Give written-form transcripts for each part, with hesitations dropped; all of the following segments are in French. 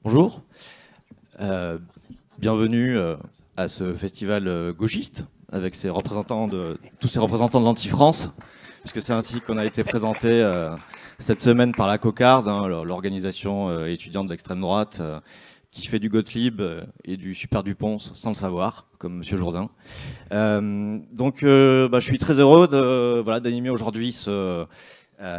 Bonjour, bienvenue à ce festival gauchiste avec tous ces représentants de l'Anti-France, puisque c'est ainsi qu'on a été présenté cette semaine par la Cocarde, hein, l'organisation étudiante d'extrême droite qui fait du Gottlieb et du Super Dupont sans le savoir, comme Monsieur Jourdain. Je suis très heureux d'animer aujourd'hui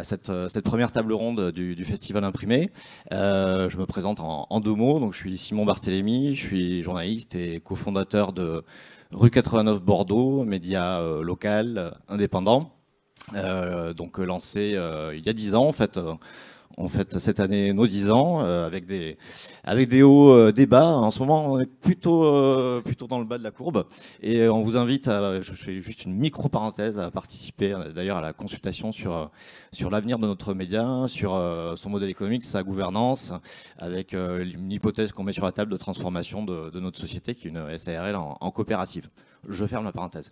cette première table ronde du Festival Imprimé. Je me présente en deux mots. Donc, je suis Simon Barthélémy, je suis journaliste et cofondateur de Rue 89 Bordeaux, média local, indépendant. Lancé il y a 10 ans, en fait. On fête cette année nos 10 ans avec des hauts débats. En ce moment, on est plutôt dans le bas de la courbe. Et on vous invite je fais juste une micro-parenthèse, à participer d'ailleurs à la consultation sur l'avenir de notre média, sur son modèle économique, sa gouvernance, avec une hypothèse qu'on met sur la table de transformation de notre société, qui est une SARL en coopérative. Je ferme la parenthèse.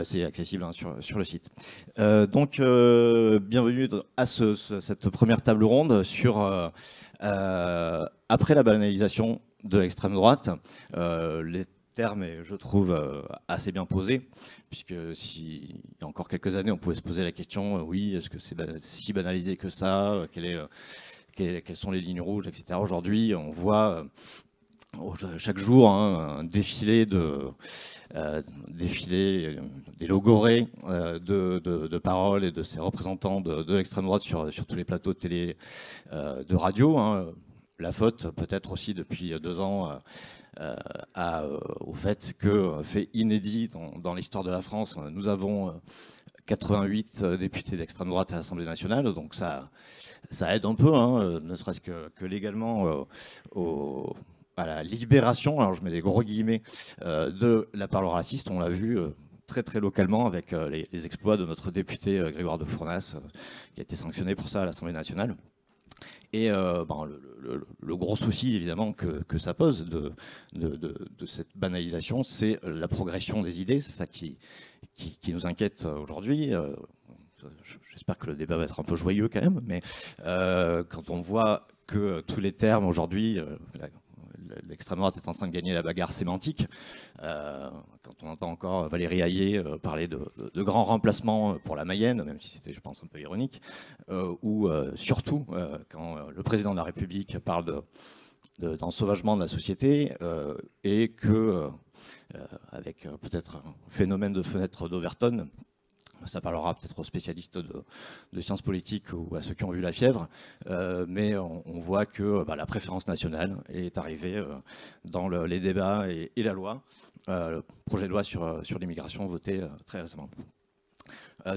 C'est accessible sur le site. Bienvenue à cette première table ronde sur après la banalisation de l'extrême droite. Les termes est, je trouve, assez bien posés, puisque il y a encore quelques années, on pouvait se poser la question, oui, est-ce que c'est si banalisé que ça, quelles sont les lignes rouges, etc. Aujourd'hui, on voit chaque jour un défilé des logorées de paroles et de ces représentants de l'extrême droite sur tous les plateaux de télé, de radio. La faute peut-être aussi depuis 2 ans au fait que, fait inédit dans l'histoire de la France, nous avons 88 députés d'extrême droite à l'Assemblée nationale, donc ça aide un peu, ne serait-ce que légalement à la libération, alors je mets des gros guillemets, de la parole raciste. On l'a vu très très localement avec les exploits de notre député Grégoire de Fournas, qui a été sanctionné pour ça à l'Assemblée nationale. Et le gros souci évidemment que ça pose de cette banalisation, c'est la progression des idées. C'est ça qui nous inquiète aujourd'hui. J'espère que le débat va être un peu joyeux quand même, mais quand on voit que tous les termes aujourd'hui, l'extrême droite est en train de gagner la bagarre sémantique. Quand on entend encore Valérie Hayé parler de grands remplacements pour la Mayenne, même si c'était, je pense, un peu ironique, ou surtout quand le président de la République parle d'ensauvagement de la société, et que, avec peut-être un phénomène de fenêtre d'Overton, ça parlera peut-être aux spécialistes de sciences politiques ou à ceux qui ont vu La Fièvre, mais on voit que la préférence nationale est arrivée dans les débats et la loi, le projet de loi sur l'immigration voté très récemment.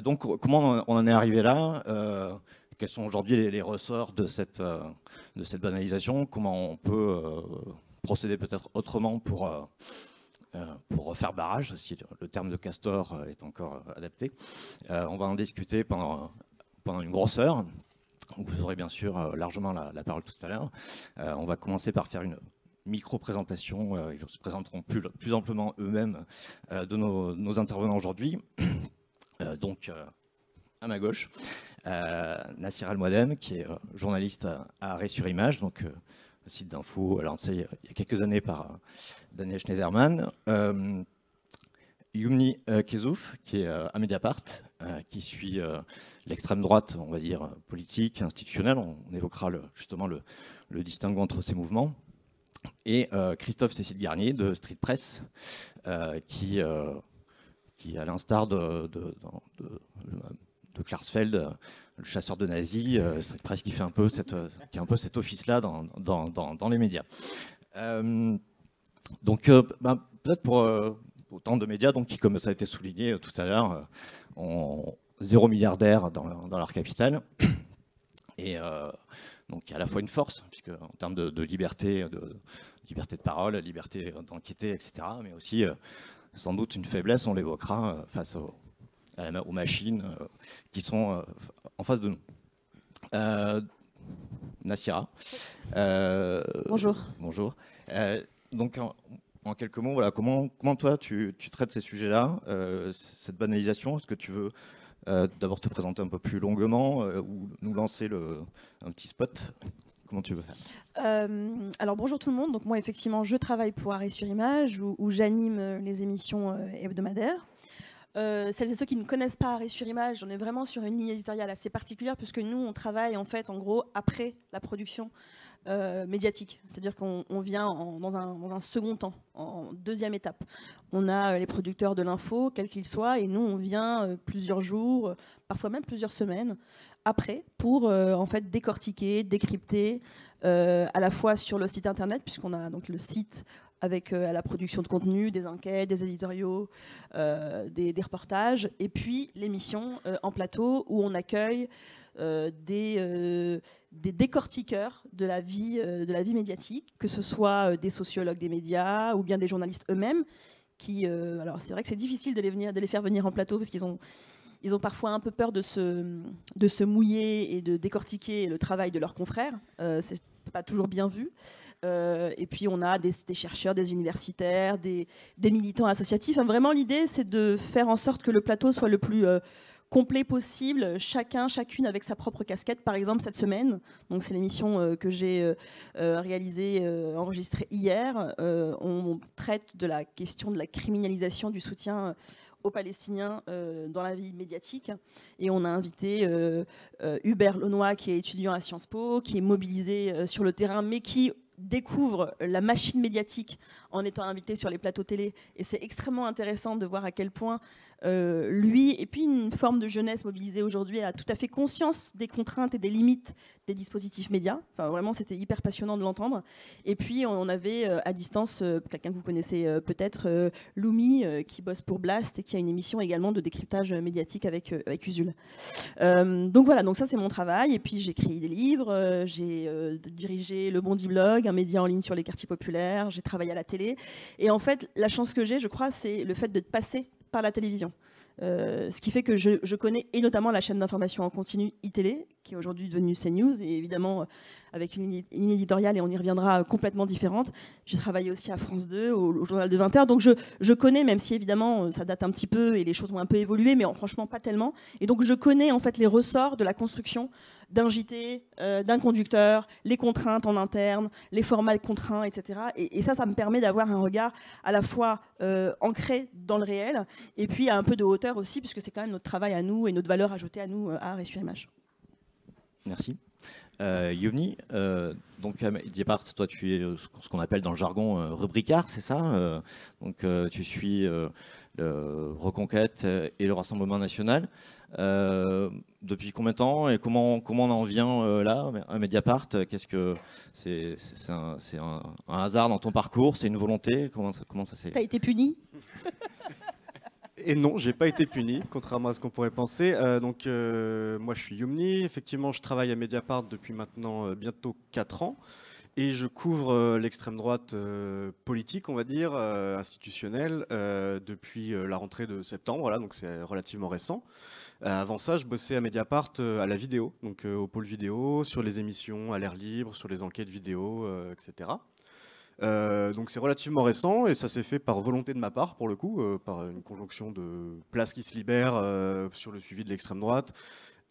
Donc comment on en est arrivé là, quels sont aujourd'hui les ressorts de cette banalisation, comment on peut procéder peut-être autrement pour refaire barrage, si le terme de castor est encore adapté. On va en discuter pendant une grosse heure. Vous aurez bien sûr largement la parole tout à l'heure. On va commencer par faire une micro-présentation. Ils se présenteront plus amplement eux-mêmes de nos intervenants aujourd'hui. À ma gauche, Nassir El-Mouadem, qui est journaliste à Arrêt sur Image, donc le site d'info lancé il y a quelques années par Daniel Schneiderman. Youmni Kezouf, qui est à Mediapart, qui suit l'extrême droite, on va dire, politique, institutionnelle. On évoquera justement le distinguo entre ces mouvements. Et Christophe Cécile Garnier de Street Press, qui à l'instar de Klarsfeld, le chasseur de nazis, Street Press qui fait un peu cet office-là dans les médias. Peut-être pour autant de médias qui, comme ça a été souligné tout à l'heure, ont 0 milliardaire dans leur capital. Et donc il y a à la fois une force, puisque en termes de liberté de parole, liberté d'enquêter, etc., mais aussi sans doute une faiblesse, on l'évoquera, face aux machines qui sont en face de nous. Nassira. Bonjour. Bonjour. Donc, en quelques mots, voilà, comment toi tu traites ces sujets-là, cette banalisation? Est-ce que tu veux d'abord te présenter un peu plus longuement ou nous lancer un petit spot? comment tu veux faire? Alors bonjour tout le monde, donc moi effectivement je travaille pour Arrêt sur Image où j'anime les émissions hebdomadaires. Celles et ceux qui ne connaissent pas Arrêt sur Image, on est vraiment sur une ligne éditoriale assez particulière puisque nous on travaille en fait en gros après la production médiatique, c'est-à-dire qu'on vient dans un second temps, en deuxième étape. On a les producteurs de l'info, quels qu'ils soient, et nous on vient plusieurs jours, parfois même plusieurs semaines après pour en fait décortiquer, décrypter à la fois sur le site internet puisqu'on a donc le site avec la production de contenu, des enquêtes, des éditoriaux, des reportages, et puis l'émission en plateau où on accueille des décortiqueurs de la vie médiatique, que ce soit des sociologues des médias ou bien des journalistes eux-mêmes, qui, alors c'est vrai que c'est difficile de les faire venir en plateau parce qu'ils ont parfois un peu peur de se mouiller et de décortiquer le travail de leurs confrères. C'est pas toujours bien vu. Et puis on a des chercheurs, des universitaires, des militants associatifs. Enfin, vraiment l'idée c'est de faire en sorte que le plateau soit le plus complet possible, chacune avec sa propre casquette. Par exemple cette semaine, donc c'est l'émission que j'ai enregistrée hier, on traite de la question de la criminalisation du soutien aux Palestiniens dans la vie médiatique. Et on a invité Hubert Launois, qui est étudiant à Sciences Po, qui est mobilisé sur le terrain, mais qui découvre la machine médiatique en étant invité sur les plateaux télé. Et c'est extrêmement intéressant de voir à quel point lui, et puis une forme de jeunesse mobilisée aujourd'hui, a tout à fait conscience des contraintes et des limites des dispositifs médias. Enfin, vraiment, c'était hyper passionnant de l'entendre. Et puis, on avait à distance quelqu'un que vous connaissez peut-être, Loumi, qui bosse pour Blast et qui a une émission également de décryptage médiatique avec Usul. Donc voilà, donc ça c'est mon travail. Et puis j'écris des livres, j'ai dirigé le Bondi Blog, un média en ligne sur les quartiers populaires, j'ai travaillé à la télé. Et en fait, la chance que j'ai, je crois, c'est le fait de passer par la télévision. Ce qui fait que je connais, et notamment la chaîne d'information en continu iTélé, qui est aujourd'hui devenue CNews, et évidemment avec une ligne éditoriale, et on y reviendra, complètement différente. J'ai travaillé aussi à France 2, au journal de 20h, donc je connais, même si évidemment ça date un petit peu et les choses ont un peu évolué, mais franchement pas tellement. Et donc je connais en fait les ressorts de la construction d'un JT, d'un conducteur, les contraintes en interne, les formats contraints, etc. Et ça me permet d'avoir un regard à la fois ancré dans le réel, et puis à un peu de hauteur aussi, puisque c'est quand même notre travail à nous et notre valeur ajoutée à nous, à Arrêt sur Image. Merci. Yomni, donc à Mediapart, toi tu es ce qu'on appelle dans le jargon rubricard, c'est ça? Donc tu suis le Reconquête et le Rassemblement National. Depuis combien de temps et comment on en vient là à Mediapart? Qu'est-ce que c'est un hasard dans ton parcours? C'est une volonté? Comment ça s'est... T'as été puni? Et non, j'ai pas été puni, contrairement à ce qu'on pourrait penser. Moi je suis Yomni, effectivement je travaille à Mediapart depuis maintenant bientôt 4 ans. Et je couvre l'extrême droite politique, on va dire, institutionnelle, depuis la rentrée de septembre, voilà, donc c'est relativement récent. Avant ça, je bossais à Mediapart à la vidéo, donc au pôle vidéo, sur les émissions à l'air libre, sur les enquêtes vidéo, etc. Donc c'est relativement récent et ça s'est fait par volonté de ma part pour le coup, par une conjonction de places qui se libèrent sur le suivi de l'extrême droite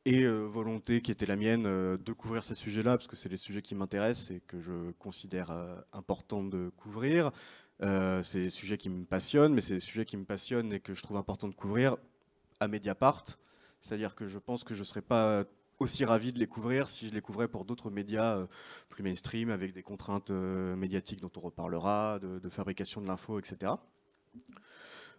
et volonté qui était la mienne de couvrir ces sujets-là parce que c'est des sujets qui m'intéressent et que je considère importants de couvrir. C'est des sujets qui me passionnent, mais c'est des sujets qui me passionnent et que je trouve important de couvrir à Mediapart. C'est-à-dire que je pense que je ne serais pas aussi ravi de les couvrir si je les couvrais pour d'autres médias plus mainstream, avec des contraintes médiatiques dont on reparlera, de fabrication de l'info, etc.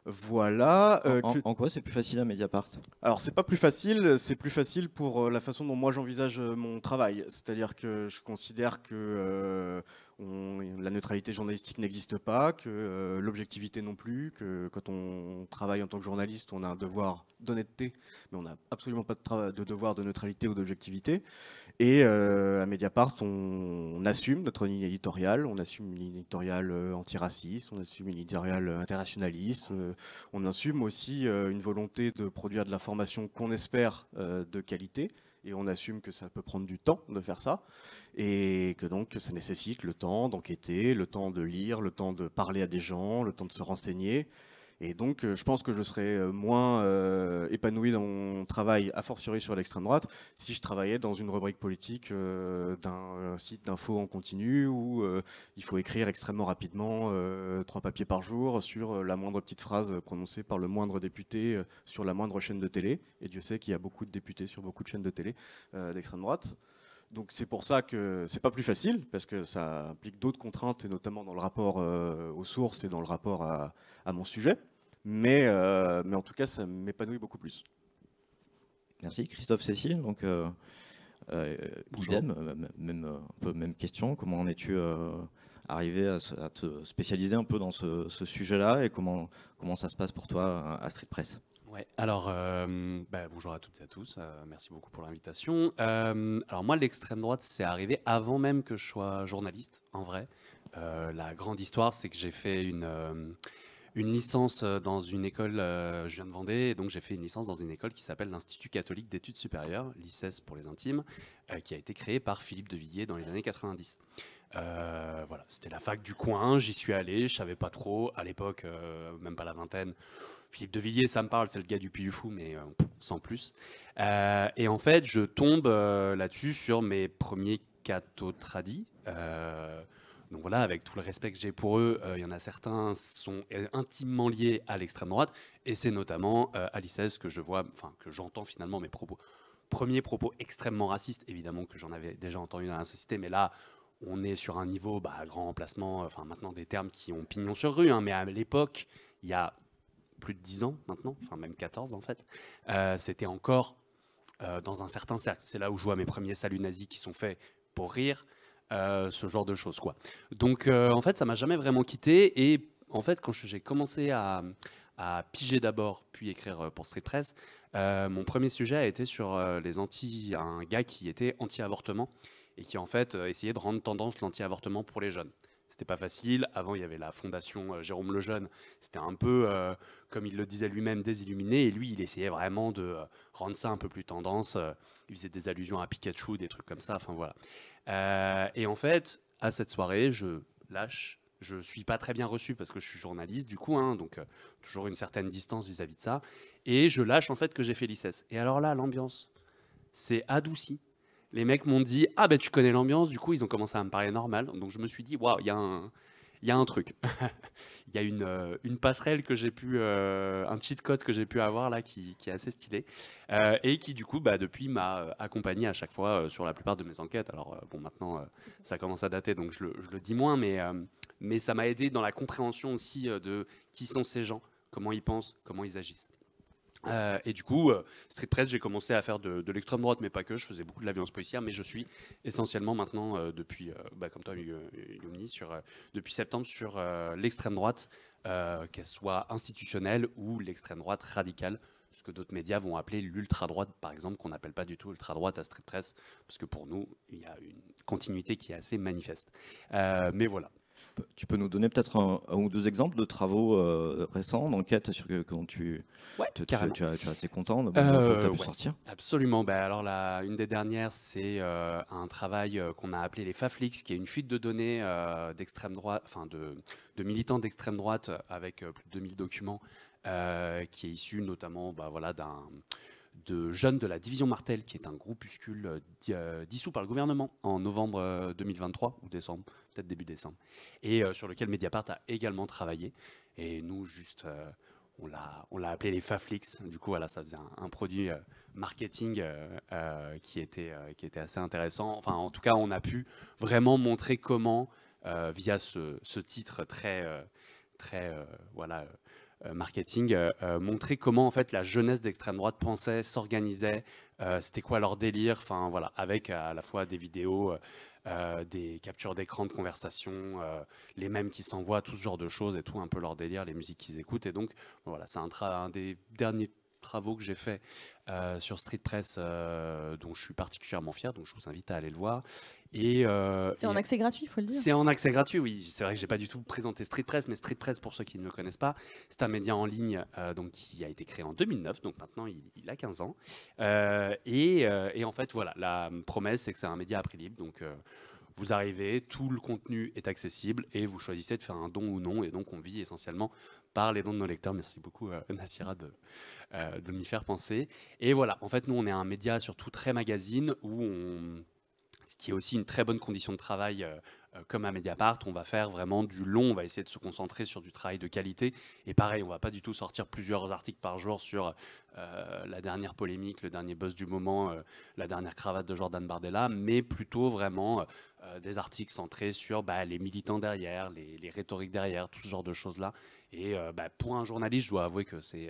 Voilà. En quoi c'est plus facile à Mediapart? Alors c'est plus facile pour la façon dont moi j'envisage mon travail. C'est-à-dire que je considère que la neutralité journalistique n'existe pas, que l'objectivité non plus, que quand on travaille en tant que journaliste, on a un devoir d'honnêteté, mais on n'a absolument pas de devoir de neutralité ou d'objectivité. Et à Mediapart, on assume notre ligne éditoriale, on assume une ligne éditoriale antiraciste, on assume une ligne éditoriale internationaliste, on assume aussi une volonté de produire de l'information qu'on espère de qualité, et on assume que ça peut prendre du temps de faire ça, et que donc ça nécessite le temps d'enquêter, le temps de lire, le temps de parler à des gens, le temps de se renseigner. Et donc, je pense que je serais moins épanoui dans mon travail, a fortiori sur l'extrême droite, si je travaillais dans une rubrique politique d'un site d'info en continu où il faut écrire extrêmement rapidement 3 papiers par jour sur la moindre petite phrase prononcée par le moindre député sur la moindre chaîne de télé. Et Dieu sait qu'il y a beaucoup de députés sur beaucoup de chaînes de télé d'extrême droite. Donc c'est pour ça que c'est pas plus facile, parce que ça implique d'autres contraintes, et notamment dans le rapport aux sources et dans le rapport à mon sujet. Mais en tout cas, ça m'épanouit beaucoup plus. Merci. Christophe Cécile, donc idem, un peu même question. Comment en es-tu arrivé à te spécialiser un peu dans ce sujet-là, et comment ça se passe pour toi à Street Press? Ouais, alors bonjour à toutes et à tous, merci beaucoup pour l'invitation. Alors moi, l'extrême droite, c'est arrivé avant même que je sois journaliste, en vrai. La grande histoire, c'est que j'ai fait une licence dans une école, je viens de Vendée, et donc j'ai fait une licence dans une école qui s'appelle l'Institut catholique d'études supérieures, l'ICES pour les intimes, qui a été créée par Philippe de Villiers dans les années 90. Voilà, c'était la fac du coin, j'y suis allé, je savais pas trop, à l'époque, même pas la vingtaine. Philippe de Villiers, ça me parle, c'est le gars du Puy du Fou, mais sans plus. Et en fait, je tombe là-dessus sur mes premiers cathos tradis. Donc voilà, avec tout le respect que j'ai pour eux, il y en a certains sont intimement liés à l'extrême droite, et c'est notamment à l'ICES que je vois, enfin que j'entends finalement mes premiers propos extrêmement racistes, évidemment que j'en avais déjà entendu dans la société, mais là, on est sur un niveau grand emplacement, enfin maintenant des termes qui ont pignon sur rue, hein, mais à l'époque, il y a plus de 10 ans maintenant, enfin même 14 en fait, c'était encore dans un certain cercle. C'est là où je vois mes premiers saluts nazis qui sont faits pour rire, ce genre de choses, quoi. Donc en fait, ça m'a jamais vraiment quitté, et en fait, quand j'ai commencé à piger d'abord, puis écrire pour Street Press, mon premier sujet a été sur un gars qui était anti-avortement, et qui en fait essayait de rendre tendance l'anti-avortement pour les jeunes. C'était pas facile. Avant, il y avait la fondation Jérôme Lejeune. C'était un peu, comme il le disait lui-même, désilluminé. Et lui, il essayait vraiment de rendre ça un peu plus tendance. Il faisait des allusions à Pikachu, des trucs comme ça. Enfin voilà. Et en fait, à cette soirée, je lâche. Je suis pas très bien reçu parce que je suis journaliste, du coup, hein, donc toujours une certaine distance vis-à-vis de ça. Et je lâche en fait que j'ai fait l'ICES. Et alors là, l'ambiance s'est adoucie. Les mecs m'ont dit « Ah ben tu connais l'ambiance », du coup ils ont commencé à me parler normal. Donc je me suis dit « Waouh, il y a un truc. » Il y a une passerelle que j'ai pu, un cheat code que j'ai pu avoir là qui est assez stylé. Et qui du coup depuis m'a accompagné à chaque fois sur la plupart de mes enquêtes. Alors bon, maintenant ça commence à dater, donc je le dis moins, mais ça m'a aidé dans la compréhension aussi de qui sont ces gens, comment ils pensent, comment ils agissent. Et du coup, Street Press, j'ai commencé à faire de l'extrême droite, mais pas que. Je faisais beaucoup de la violence policière, mais je suis essentiellement maintenant, depuis, comme toi, Yomni, depuis septembre, sur l'extrême droite, qu'elle soit institutionnelle ou l'extrême droite radicale, ce que d'autres médias vont appeler l'ultra-droite, par exemple, qu'on n'appelle pas du tout ultra-droite à Street Press, parce que pour nous, il y a une continuité qui est assez manifeste. Mais voilà. Tu peux nous donner peut-être un ou deux exemples de travaux récents, d'enquêtes dont tu es assez content de as pu sortir? Absolument. Alors une des dernières, c'est un travail qu'on a appelé les Faflix, qui est une fuite de données d'extrême droite, enfin de militants d'extrême droite avec plus de 2000 documents, qui est issu notamment de jeunes de la division Martel, qui est un groupuscule dissous par le gouvernement en novembre 2023 ou décembre, peut-être début décembre, et sur lequel Mediapart a également travaillé. Et nous, juste, on l'a appelé les Faflix. Du coup, voilà, ça faisait un produit marketing qui était assez intéressant. Enfin, en tout cas, on a pu vraiment montrer comment, via ce titre très marketing, montrer comment en fait la jeunesse d'extrême droite pensait, s'organisait, c'était quoi leur délire, enfin voilà, avec à la fois des vidéos, des captures d'écran de conversation, les mêmes qui s'envoient, tout ce genre de choses et tout, un peu leur délire, les musiques qu'ils écoutent. Et donc voilà, c'est un des derniers travaux que j'ai fait sur Street Press, dont je suis particulièrement fier, donc je vous invite à aller le voir. C'est en accès gratuit, il faut le dire. C'est en accès gratuit, oui. C'est vrai que j'ai pas du tout présenté Street Press, mais Street Press, pour ceux qui ne le connaissent pas, c'est un média en ligne donc qui a été créé en 2009, donc maintenant il a 15 ans. Et en fait, voilà, la promesse, c'est que c'est un média à prix libre, donc Vous arrivez, tout le contenu est accessible et vous choisissez de faire un don ou non. Et donc, on vit essentiellement par les dons de nos lecteurs. Merci beaucoup, Nassira, de m'y faire penser. Et voilà, en fait, nous, on est un média surtout très magazine, ce qui est aussi une très bonne condition de travail. Comme à Mediapart, on va faire vraiment du long, on va essayer de se concentrer sur du travail de qualité. Et pareil, on ne va pas du tout sortir plusieurs articles par jour sur la dernière polémique, le dernier buzz du moment, la dernière cravate de Jordan Bardella, mais plutôt vraiment des articles centrés sur les militants derrière, les rhétoriques derrière, tout ce genre de choses-là. Et pour un journaliste, je dois avouer que c'est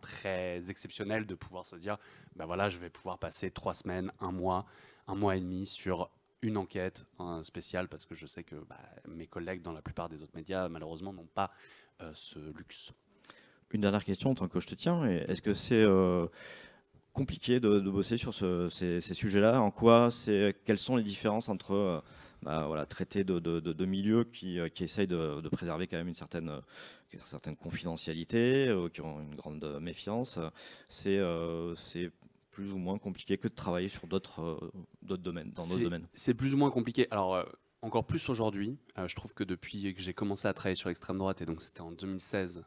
très exceptionnel de pouvoir se dire, voilà, je vais pouvoir passer 3 semaines, un mois et demi sur une enquête spéciale, parce que je sais que mes collègues dans la plupart des autres médias, malheureusement, n'ont pas ce luxe. Une dernière question, tant que je te tiens, est-ce que c'est compliqué de bosser sur ces sujets-là? Quelles sont les différences entre traiter de milieux qui essayent de préserver quand même une certaine confidentialité, qui ont une grande méfiance? C'est plus ou moins compliqué que de travailler sur d'autres domaines, dans d'autres domaines? C'est plus ou moins compliqué. Alors, encore plus aujourd'hui, je trouve que depuis que j'ai commencé à travailler sur l'extrême droite, et donc c'était en 2016,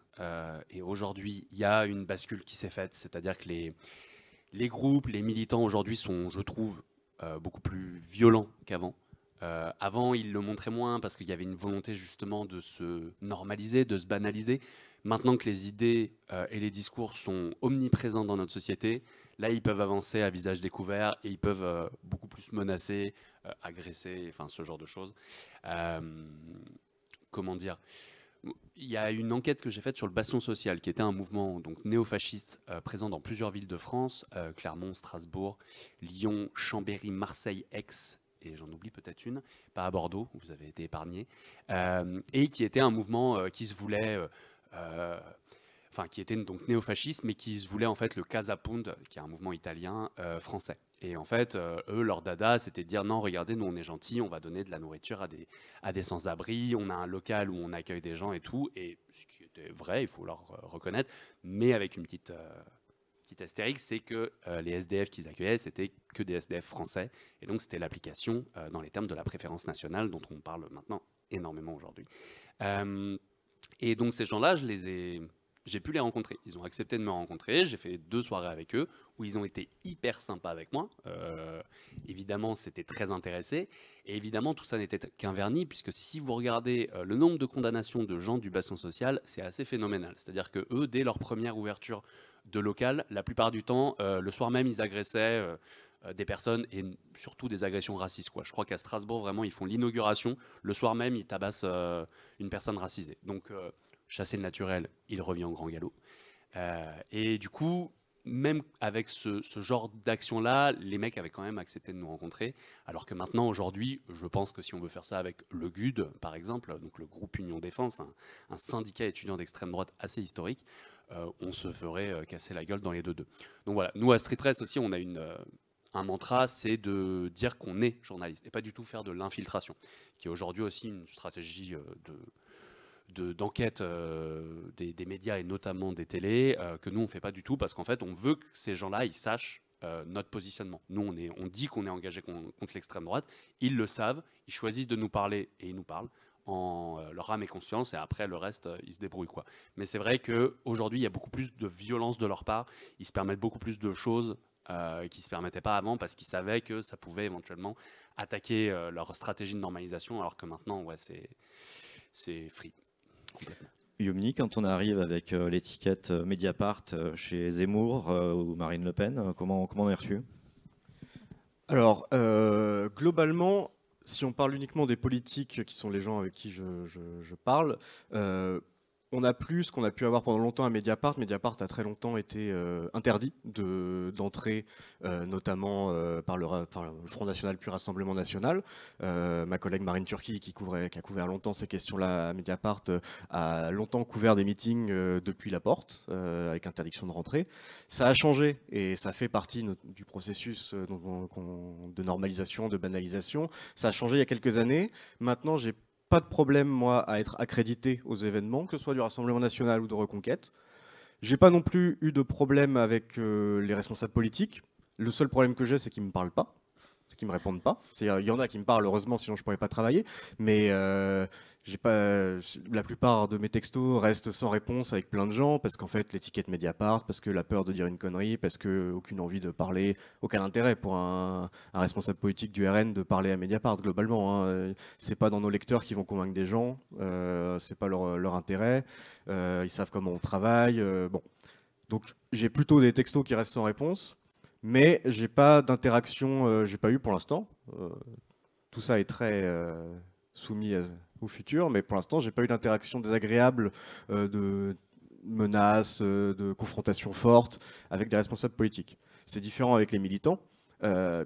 et aujourd'hui, il y a une bascule qui s'est faite, c'est-à-dire que les groupes, les militants aujourd'hui sont, je trouve, beaucoup plus violents qu'avant. Avant, ils le montraient moins parce qu'il y avait une volonté justement de se normaliser, de se banaliser. Maintenant que les idées et les discours sont omniprésents dans notre société, là, ils peuvent avancer à visage découvert et ils peuvent beaucoup plus menacer, agresser, enfin ce genre de choses. Comment dire ? Il y a une enquête que j'ai faite sur le Bastion social, qui était un mouvement donc néofasciste présent dans plusieurs villes de France, Clermont, Strasbourg, Lyon, Chambéry, Marseille, Aix, et j'en oublie peut-être une, pas à Bordeaux, où vous avez été épargné, et qui était un mouvement qui se voulait, qui était donc néofasciste, mais qui se voulait en fait le Casa Pound, qui est un mouvement italien français. Et en fait, eux, leur dada, c'était de dire non, regardez, nous on est gentils, on va donner de la nourriture à des sans-abri, on a un local où on accueille des gens et tout, et ce qui était vrai, il faut leur reconnaître, mais avec une petite astérix, c'est que les SDF qu'ils accueillaient, c'était que des SDF français. Et donc, c'était l'application dans les termes de la préférence nationale dont on parle maintenant énormément aujourd'hui. Et donc, ces gens-là, j'ai pu les rencontrer. Ils ont accepté de me rencontrer. J'ai fait 2 soirées avec eux où ils ont été hyper sympas avec moi. Évidemment, c'était très intéressé. Et évidemment, tout ça n'était qu'un vernis, puisque si vous regardez le nombre de condamnations de gens du bassin social, c'est assez phénoménal. C'est-à-dire que eux, dès leur première ouverture de local, la plupart du temps, le soir même, ils agressaient des personnes, et surtout des agressions racistes, quoi. Je crois qu'à Strasbourg, vraiment, ils font l'inauguration. Le soir même, ils tabassent une personne racisée. Donc, chasser le naturel, il revient au grand galop. Et du coup, même avec ce genre d'action-là, les mecs avaient quand même accepté de nous rencontrer. Alors que maintenant, aujourd'hui, je pense que si on veut faire ça avec le GUD, par exemple, donc le groupe Union Défense, un syndicat étudiant d'extrême droite assez historique, on se ferait casser la gueule dans les deux. Donc voilà, nous à Street Press aussi, on a un mantra, c'est de dire qu'on est journaliste et pas du tout faire de l'infiltration, qui est aujourd'hui aussi une stratégie d'enquête des médias et notamment des télés, que nous on fait pas du tout, parce qu'en fait on veut que ces gens-là ils sachent notre positionnement. Nous on dit qu'on est engagé contre l'extrême droite, ils le savent, ils choisissent de nous parler et ils nous parlent en leur âme et conscience, et après le reste ils se débrouillent, quoi. Mais c'est vrai qu'aujourd'hui il y a beaucoup plus de violence de leur part, ils se permettent beaucoup plus de choses qui ne se permettaient pas avant, parce qu'ils savaient que ça pouvait éventuellement attaquer leur stratégie de normalisation, alors que maintenant ouais, c'est free. Complètement. Yomni, quand on arrive avec l'étiquette Mediapart chez Zemmour ou Marine Le Pen, comment on est reçu? Alors, globalement, si on parle uniquement des politiques, qui sont les gens avec qui je parle, on n'a plus ce qu'on a pu avoir pendant longtemps à Mediapart. Mediapart a très longtemps été interdit d'entrer, notamment par le Front National puis Rassemblement National. Ma collègue Marine Turki, qui a couvert longtemps ces questions-là à Mediapart, a longtemps couvert des meetings depuis la porte, avec interdiction de rentrer. Ça a changé et ça fait partie du processus de normalisation, de banalisation. Ça a changé il y a quelques années. Maintenant, j'ai pas de problème, moi, à être accrédité aux événements, que ce soit du Rassemblement National ou de Reconquête. J'ai pas non plus eu de problème avec les responsables politiques. Le seul problème que j'ai, c'est qu'ils me parlent pas. qui me répondent pas. Il y en a qui me parlent, heureusement, sinon je pourrais pas travailler. Mais j'ai pas, la plupart de mes textos restent sans réponse avec plein de gens, parce qu'en fait, l'étiquette Mediapart, parce que la peur de dire une connerie, parce que aucune envie de parler, aucun intérêt pour un responsable politique du RN de parler à Mediapart, globalement. Hein. C'est pas dans nos lecteurs qui vont convaincre des gens, c'est pas leur intérêt. Ils savent comment on travaille. Bon. Donc j'ai plutôt des textos qui restent sans réponse, mais j'ai pas d'interaction, j'ai pas eu pour l'instant. Tout ça est très soumis au futur, mais pour l'instant j'ai pas eu d'interaction désagréable, de menaces, de confrontations fortes avec des responsables politiques. C'est différent avec les militants.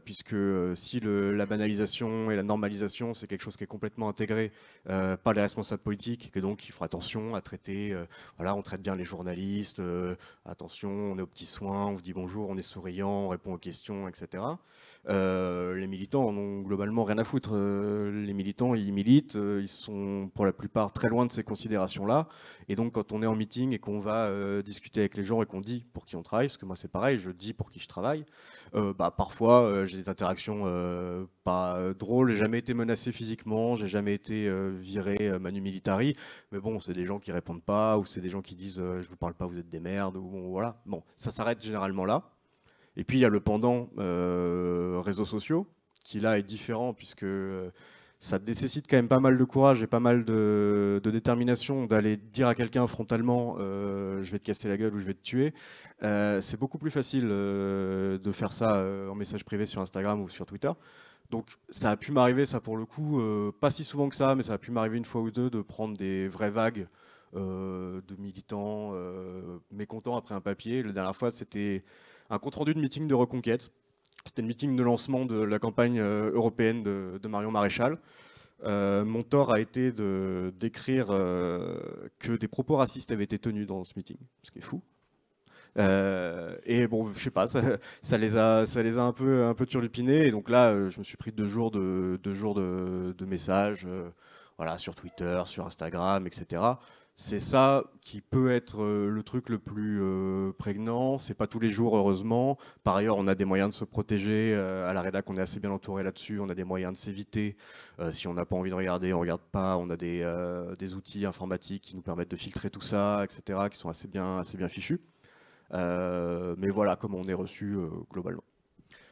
Puisque si la banalisation et la normalisation, c'est quelque chose qui est complètement intégré par les responsables politiques, et donc il faut attention à traiter, voilà, on traite bien les journalistes, attention, on est aux petits soins, on vous dit bonjour, on est souriant, on répond aux questions, etc. Les militants en ont globalement rien à foutre. Les militants, ils militent, ils sont pour la plupart très loin de ces considérations-là, et donc quand on est en meeting et qu'on va discuter avec les gens et qu'on dit pour qui on travaille, parce que moi c'est pareil, je dis pour qui je travaille, parfois j'ai des interactions pas drôles, j'ai jamais été menacé physiquement, j'ai jamais été viré manu militari, mais bon, c'est des gens qui répondent pas, ou c'est des gens qui disent je vous parle pas, vous êtes des merdes, ou bon, voilà. Bon, ça s'arrête généralement là. Et puis il y a le pendant réseaux sociaux, qui là est différent, puisque ça nécessite quand même pas mal de courage et pas mal de détermination d'aller dire à quelqu'un frontalement je vais te casser la gueule ou je vais te tuer. C'est beaucoup plus facile de faire ça en message privé sur Instagram ou sur Twitter. Donc ça a pu m'arriver, ça pour le coup, pas si souvent que ça, mais ça a pu m'arriver une fois ou deux de prendre des vraies vagues de militants mécontents après un papier. La dernière fois, c'était un compte-rendu de meeting de Reconquête. C'était le meeting de lancement de la campagne européenne de Marion Maréchal. Mon tort a été d'écrire que des propos racistes avaient été tenus dans ce meeting, ce qui est fou. Et bon, je sais pas, ça les a un peu turlupinés. Et donc là, je me suis pris 2 jours de messages, voilà, sur Twitter, sur Instagram, etc. C'est ça qui peut être le truc le plus prégnant. C'est pas tous les jours, heureusement. Par ailleurs, on a des moyens de se protéger. À la rédac, on est assez bien entouré là-dessus. On a des moyens de s'éviter. Si on n'a pas envie de regarder, on regarde pas. On a des outils informatiques qui nous permettent de filtrer tout ça, etc., qui sont assez bien fichus. Mais voilà comment on est reçu globalement.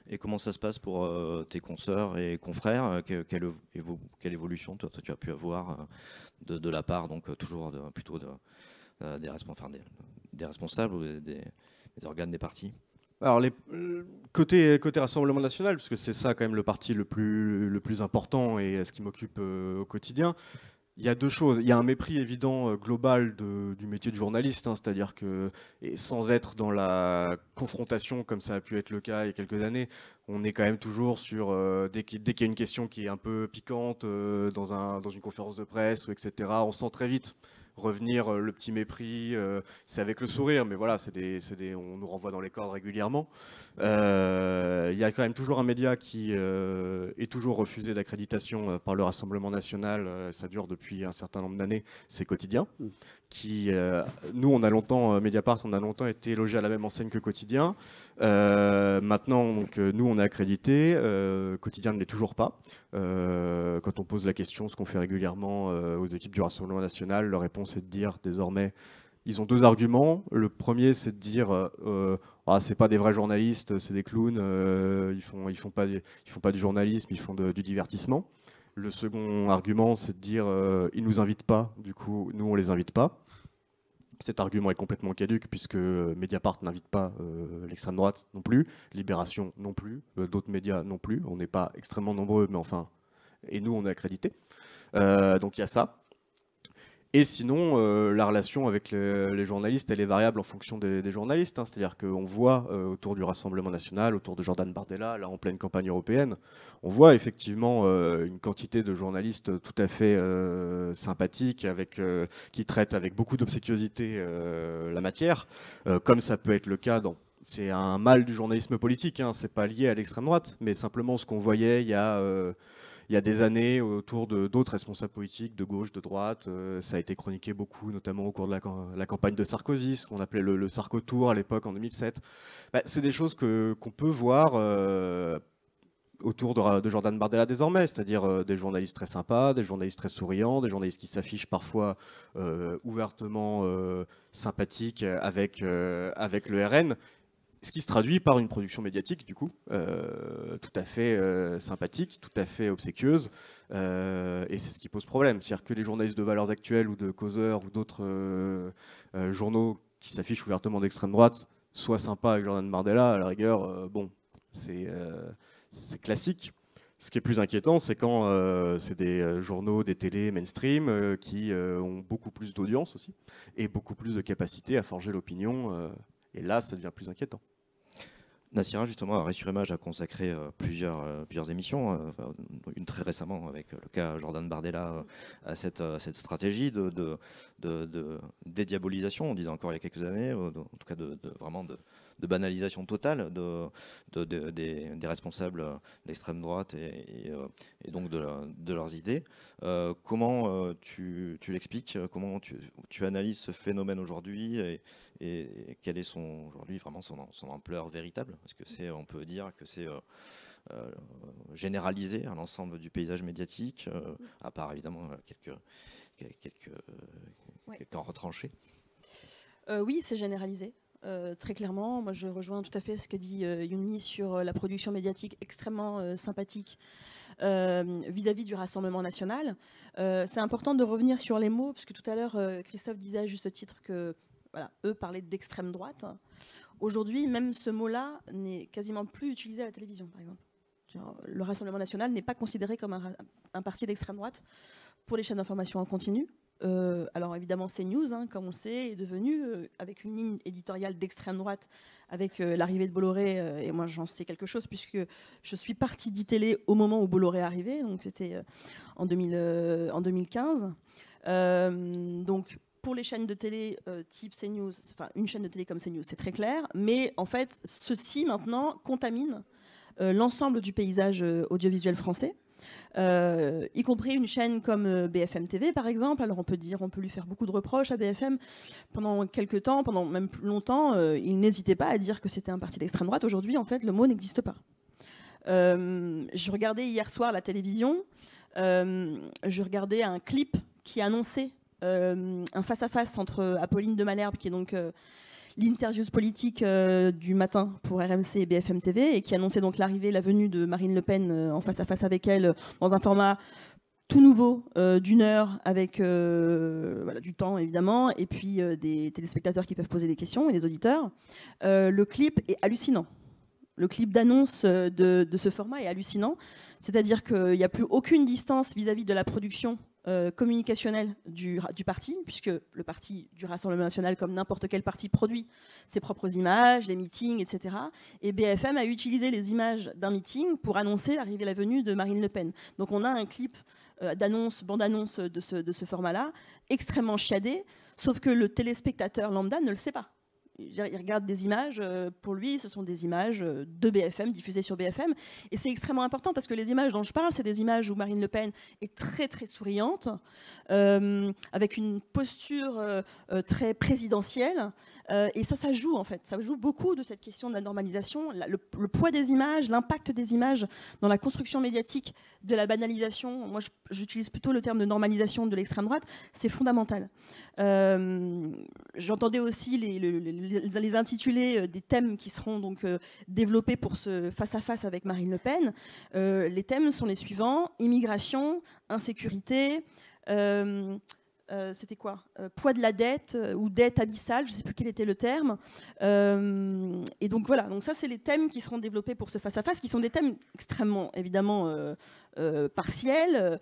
Et comment ça se passe pour tes consoeurs et confrères? Quelle évolution toi, tu as pu avoir de la part, donc toujours plutôt des responsables ou des organes des partis? Alors côté Rassemblement National, parce que c'est ça quand même le parti le plus important et ce qui m'occupe au quotidien. Il y a 2 choses. Il y a un mépris évident global du métier de journaliste, hein, c'est-à-dire que, et sans être dans la confrontation comme ça a pu être le cas il y a quelques années, on est quand même toujours sur, dès qu'il y a une question qui est un peu piquante dans une conférence de presse, etc., on sent très vite revenir le petit mépris, c'est avec le sourire, mais voilà, on nous renvoie dans les cordes régulièrement. Il y a quand même toujours un média qui est toujours refusé d'accréditation par le Rassemblement National, ça dure depuis un certain nombre d'années, c'est Quotidien. Nous, on a longtemps, Mediapart, on a longtemps été logé à la même enseigne que Quotidien. Maintenant, donc, nous, on est accrédité. Quotidien ne l'est toujours pas. Quand on pose la question, ce qu'on fait régulièrement aux équipes du Rassemblement National, leur réponse est de dire désormais, ils ont 2 arguments. Le premier, c'est de dire c'est pas des vrais journalistes, c'est des clowns. Ils font pas du journalisme, ils font du divertissement. Le second argument, c'est de dire ils nous invitent pas, du coup, nous, on les invite pas. Cet argument est complètement caduc puisque Mediapart n'invite pas l'extrême droite non plus, Libération non plus, d'autres médias non plus. On n'est pas extrêmement nombreux, mais enfin, et nous, on est accrédités. Donc il y a ça. Et sinon, la relation avec les journalistes, elle est variable en fonction des journalistes. Hein. C'est-à-dire qu'on voit autour du Rassemblement National, autour de Jordan Bardella, là en pleine campagne européenne, on voit effectivement une quantité de journalistes tout à fait sympathiques, qui traitent avec beaucoup d'obséquiosité la matière, comme ça peut être le cas dans... C'est un mal du journalisme politique, hein, c'est pas lié à l'extrême droite, mais simplement ce qu'on voyait il y a des années autour d'autres responsables politiques, de gauche, de droite. Ça a été chroniqué beaucoup, notamment au cours de la campagne de Sarkozy, ce qu'on appelait le Sarko-tour à l'époque, en 2007. C'est des choses qu'on peut voir autour de Jordan Bardella désormais, c'est-à-dire des journalistes très sympas, des journalistes très souriants, des journalistes qui s'affichent parfois ouvertement sympathiques avec le RN, ce qui se traduit par une production médiatique, du coup, tout à fait sympathique, tout à fait obséquieuse, et c'est ce qui pose problème. C'est-à-dire que les journalistes de Valeurs Actuelles ou de Causeur ou d'autres journaux qui s'affichent ouvertement d'extrême droite soient sympas avec Jordan Bardella, à la rigueur, bon, c'est classique. Ce qui est plus inquiétant, c'est quand c'est des journaux, des télés mainstream qui ont beaucoup plus d'audience aussi et beaucoup plus de capacité à forger l'opinion. Et là, ça devient plus inquiétant. Nassira, justement, Arrêt sur Image a consacré plusieurs émissions, une très récemment avec le cas Jordan Bardella, à cette stratégie de dédiabolisation, on disait encore il y a quelques années, en tout cas vraiment de banalisation totale des responsables d'extrême droite et donc de leurs idées. Comment tu l'expliques? Comment tu analyses ce phénomène aujourd'hui et quelle est aujourd'hui vraiment son ampleur véritable? Est-ce que on peut dire que c'est généralisé à l'ensemble du paysage médiatique, à part évidemment quelques camps retranchés? Oui, c'est généralisé. Très clairement, moi je rejoins tout à fait ce que dit Yumni sur la production médiatique extrêmement sympathique vis-à-vis du Rassemblement national. C'est important de revenir sur les mots, parce que tout à l'heure Christophe disait à juste titre que voilà, eux parlaient d'extrême droite. Aujourd'hui, même ce mot-là n'est quasiment plus utilisé à la télévision, par exemple. Le Rassemblement national n'est pas considéré comme un parti d'extrême droite pour les chaînes d'information en continu. Alors évidemment CNews, comme on sait, est devenu, avec une ligne éditoriale d'extrême droite, avec l'arrivée de Bolloré, et moi j'en sais quelque chose puisque je suis partie d'ITélé au moment où Bolloré est arrivé, donc c'était en 2015. Donc pour les chaînes de télé type CNews, enfin une chaîne de télé comme CNews, c'est très clair, mais en fait ceci maintenant contamine l'ensemble du paysage audiovisuel français. Y compris une chaîne comme BFM TV par exemple. Alors on peut lui faire beaucoup de reproches à BFM. Pendant quelques temps, pendant même plus longtemps, il n'hésitait pas à dire que c'était un parti d'extrême droite. Aujourd'hui, en fait, le mot n'existe pas. Je regardais hier soir la télévision, je regardais un clip qui annonçait un face-à-face entre Apolline de Malherbe, qui est donc l'intervieweuse politique du matin pour RMC et BFM TV, et qui annonçait donc la venue de Marine Le Pen en face à face avec elle dans un format tout nouveau d'1 heure avec voilà, du temps évidemment, et puis des téléspectateurs qui peuvent poser des questions et des auditeurs. Le clip est hallucinant. Le clip d'annonce de ce format est hallucinant, c'est-à-dire qu'il n'y a plus aucune distance vis-à-vis de la production communicationnelle du parti, puisque le parti du Rassemblement national, comme n'importe quel parti, produit ses propres images, les meetings, etc. Et BFM a utilisé les images d'un meeting pour annoncer l'arrivée et la venue de Marine Le Pen. Donc on a un clip bande-annonce de ce format-là, extrêmement chiadé, sauf que le téléspectateur lambda ne le sait pas. Il regarde des images, pour lui, ce sont des images de BFM, diffusées sur BFM. Et c'est extrêmement important parce que les images dont je parle, c'est des images où Marine Le Pen est très, très souriante, avec une posture très présidentielle. Et ça joue, en fait. Ça joue beaucoup de cette question de la normalisation. Le poids des images, l'impact des images dans la construction médiatique de la banalisation. Moi, j'utilise plutôt le terme de normalisation de l'extrême droite. C'est fondamental. J'entendais aussi les intitulés des thèmes qui seront donc développés pour ce face-à-face avec Marine Le Pen. Les thèmes sont les suivants: immigration, insécurité, c'était quoi, poids de la dette ou dette abyssale, je ne sais plus quel était le terme. Et donc voilà, donc ça c'est les thèmes qui seront développés pour ce face-à-face, qui sont des thèmes extrêmement évidemment partiels,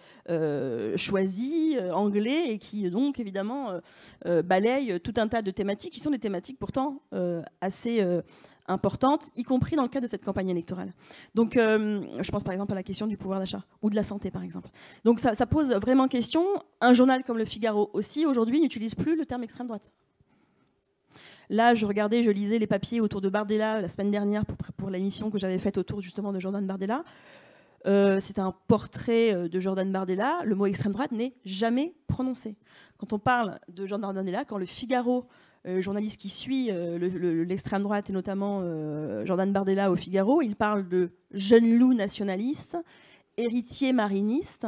choisis, anglais, et qui donc évidemment balayent tout un tas de thématiques qui sont des thématiques pourtant assez importante, y compris dans le cadre de cette campagne électorale. Donc, je pense par exemple à la question du pouvoir d'achat ou de la santé, par exemple. Donc, ça pose vraiment question. Un journal comme Le Figaro aussi, aujourd'hui, n'utilise plus le terme extrême droite. Là, je lisais les papiers autour de Bardella la semaine dernière pour l'émission que j'avais faite autour justement de Jordan Bardella. C'est un portrait de Jordan Bardella. Le mot extrême droite n'est jamais prononcé. Quand on parle de Jordan Bardella, quand Le Figaro journaliste qui suit l'extrême droite et notamment Jordan Bardella au Figaro, il parle de jeune loup nationaliste, héritier mariniste,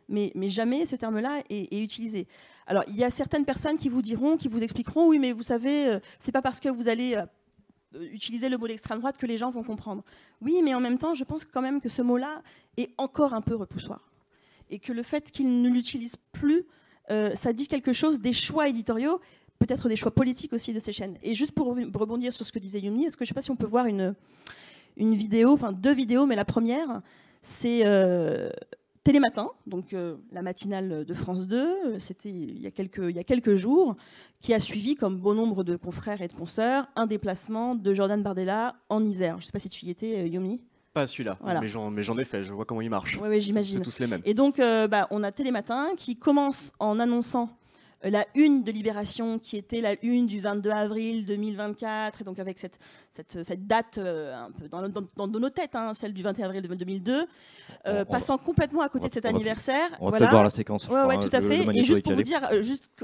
mais jamais ce terme-là est utilisé. Alors, il y a certaines personnes qui vous diront, qui vous expliqueront, oui, mais vous savez, c'est pas parce que vous allez utiliser le mot d'extrême droite que les gens vont comprendre. Oui, mais en même temps, je pense quand même que ce mot-là est encore un peu repoussoir. Et que le fait qu'ils ne l'utilisent plus, ça dit quelque chose des choix éditoriaux, peut-être des choix politiques aussi de ces chaînes. Et juste pour rebondir sur ce que disait Yumi, est-ce que je ne sais pas si on peut voir une vidéo, enfin 2 vidéos, mais la première, c'est Télématin, donc la matinale de France 2, c'était il y a quelques jours, qui a suivi, comme bon nombre de confrères et de consoeurs, un déplacement de Jordan Bardella en Isère. Je ne sais pas si tu y étais, Yumi. Pas celui-là, voilà. mais j'en ai fait, je vois comment il marche. Oui, j'imagine. C'est tous les mêmes. Et donc, on a Télématin qui commence en annonçant la une de Libération, qui était la une du 22 avril 2024, et donc avec cette date un peu dans nos têtes, hein, celle du 21 avril 2002, passant complètement à côté de cet anniversaire. On va peut-être voir la séquence. Oui, tout à fait. Et juste pour vous dire,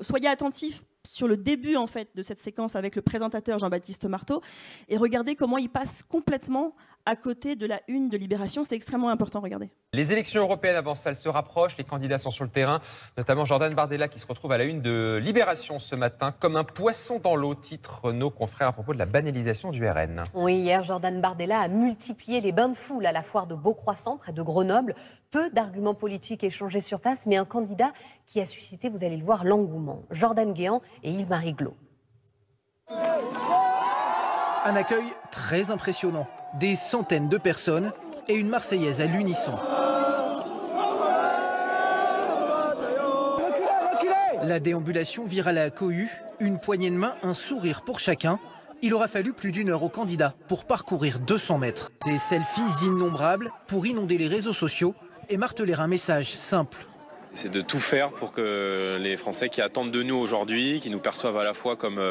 soyez attentifs sur le début en fait de cette séquence avec le présentateur Jean-Baptiste Marteau, et regardez comment il passe complètement à côté de la une de Libération. C'est extrêmement important, regardez. Les élections européennes avancent, elles se rapprochent, les candidats sont sur le terrain, notamment Jordan Bardella qui se retrouve à la une de Libération ce matin, comme un poisson dans l'eau, titre nos confrères à propos de la banalisation du RN. Oui, hier, Jordan Bardella a multiplié les bains de foule à la foire de Beaucroissant, près de Grenoble. Peu d'arguments politiques échangés sur place, mais un candidat qui a suscité, vous allez le voir, l'engouement. Jordan Guéant et Yves-Marie Glo. Un accueil très impressionnant. Des centaines de personnes et une Marseillaise à l'unisson. La déambulation vire à la cohue, une poignée de main, un sourire pour chacun. Il aura fallu plus d'1 heure aux candidats pour parcourir 200 mètres. Des selfies innombrables pour inonder les réseaux sociaux et marteler un message simple. C'est de tout faire pour que les Français qui attendent de nous aujourd'hui, qui nous perçoivent à la fois comme...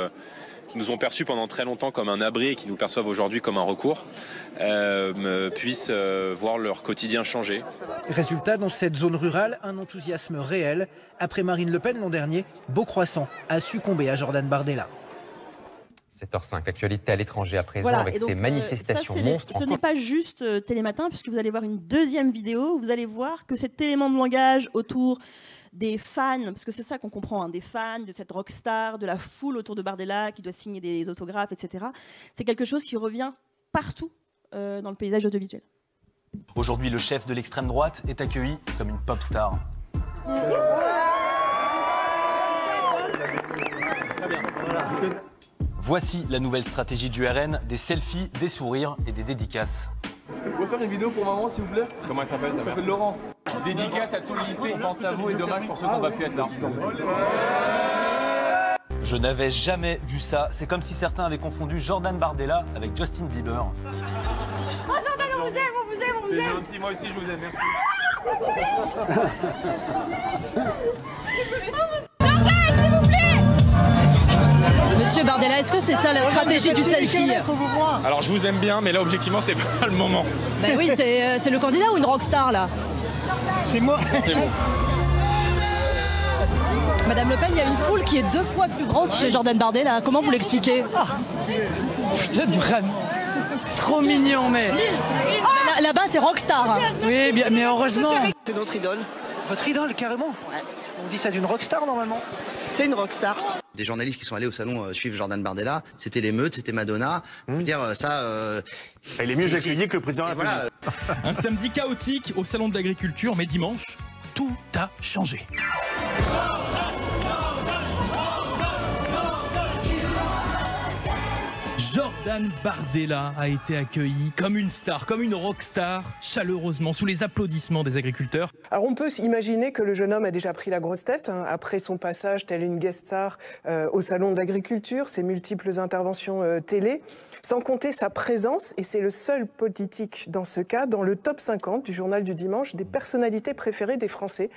qui nous ont perçus pendant très longtemps comme un abri et qui nous perçoivent aujourd'hui comme un recours, puissent voir leur quotidien changer. Résultat, dans cette zone rurale, un enthousiasme réel. Après Marine Le Pen l'an dernier, Beaucroissant a succombé à Jordan Bardella. 7h05, actualité à l'étranger à présent, voilà, avec ces manifestations monstres. Ce n'est pas juste Télématin, puisque vous allez voir une deuxième vidéo. Vous allez voir que cet élément de langage autour des fans, parce que c'est ça qu'on comprend, hein, des fans de cette rockstar, de la foule autour de Bardella qui doit signer des autographes, etc. C'est quelque chose qui revient partout dans le paysage audiovisuel. Aujourd'hui, le chef de l'extrême droite est accueilli comme une pop star. Voici la nouvelle stratégie du RN, des selfies, des sourires et des dédicaces. Vous pouvez faire une vidéo pour maman s'il vous plaît? Comment elle s'appelle? Elle s'appelle Laurence. Dédicace à tout le lycée, on pense à vous et dommage pour ceux qui n'ont pas pu être là. Je n'avais jamais vu ça. C'est comme si certains avaient confondu Jordan Bardella avec Justin Bieber. Oh Jordan, on vous aime, on vous aime, on vous aime. C'est gentil, moi aussi je vous aime, merci. Monsieur Bardella, est-ce que c'est ça la stratégie du selfie? Alors je vous aime bien, mais là objectivement c'est pas le moment. Ben oui, c'est le candidat ou une rockstar là? C'est moi. C'est bon. Madame Le Pen, il y a une foule qui est 2 fois plus grande chez Jordan Bardella. Comment vous l'expliquez? Vous êtes vraiment trop mignon, mais... Là-bas, c'est rockstar. Oui, bien, mais heureusement. C'est notre idole. Votre idole, carrément? Ouais. On dit ça d'une rockstar, normalement? C'est une rockstar. Des journalistes qui sont allés au salon suivre Jordan Bardella, c'était l'émeute, c'était Madonna. Je veux dire, ça... Il est mieux accueilli que le président. Voilà. Un samedi chaotique au salon de l'agriculture, mais dimanche, tout a changé. Jordan Bardella a été accueilli comme une star, comme une rockstar, chaleureusement, sous les applaudissements des agriculteurs. Alors on peut imaginer que le jeune homme a déjà pris la grosse tête, hein, après son passage tel une guest star au Salon de l'Agriculture, ses multiples interventions télé, sans compter sa présence, et c'est le seul politique dans ce cas, dans le top 50 du journal du dimanche des personnalités préférées des Français.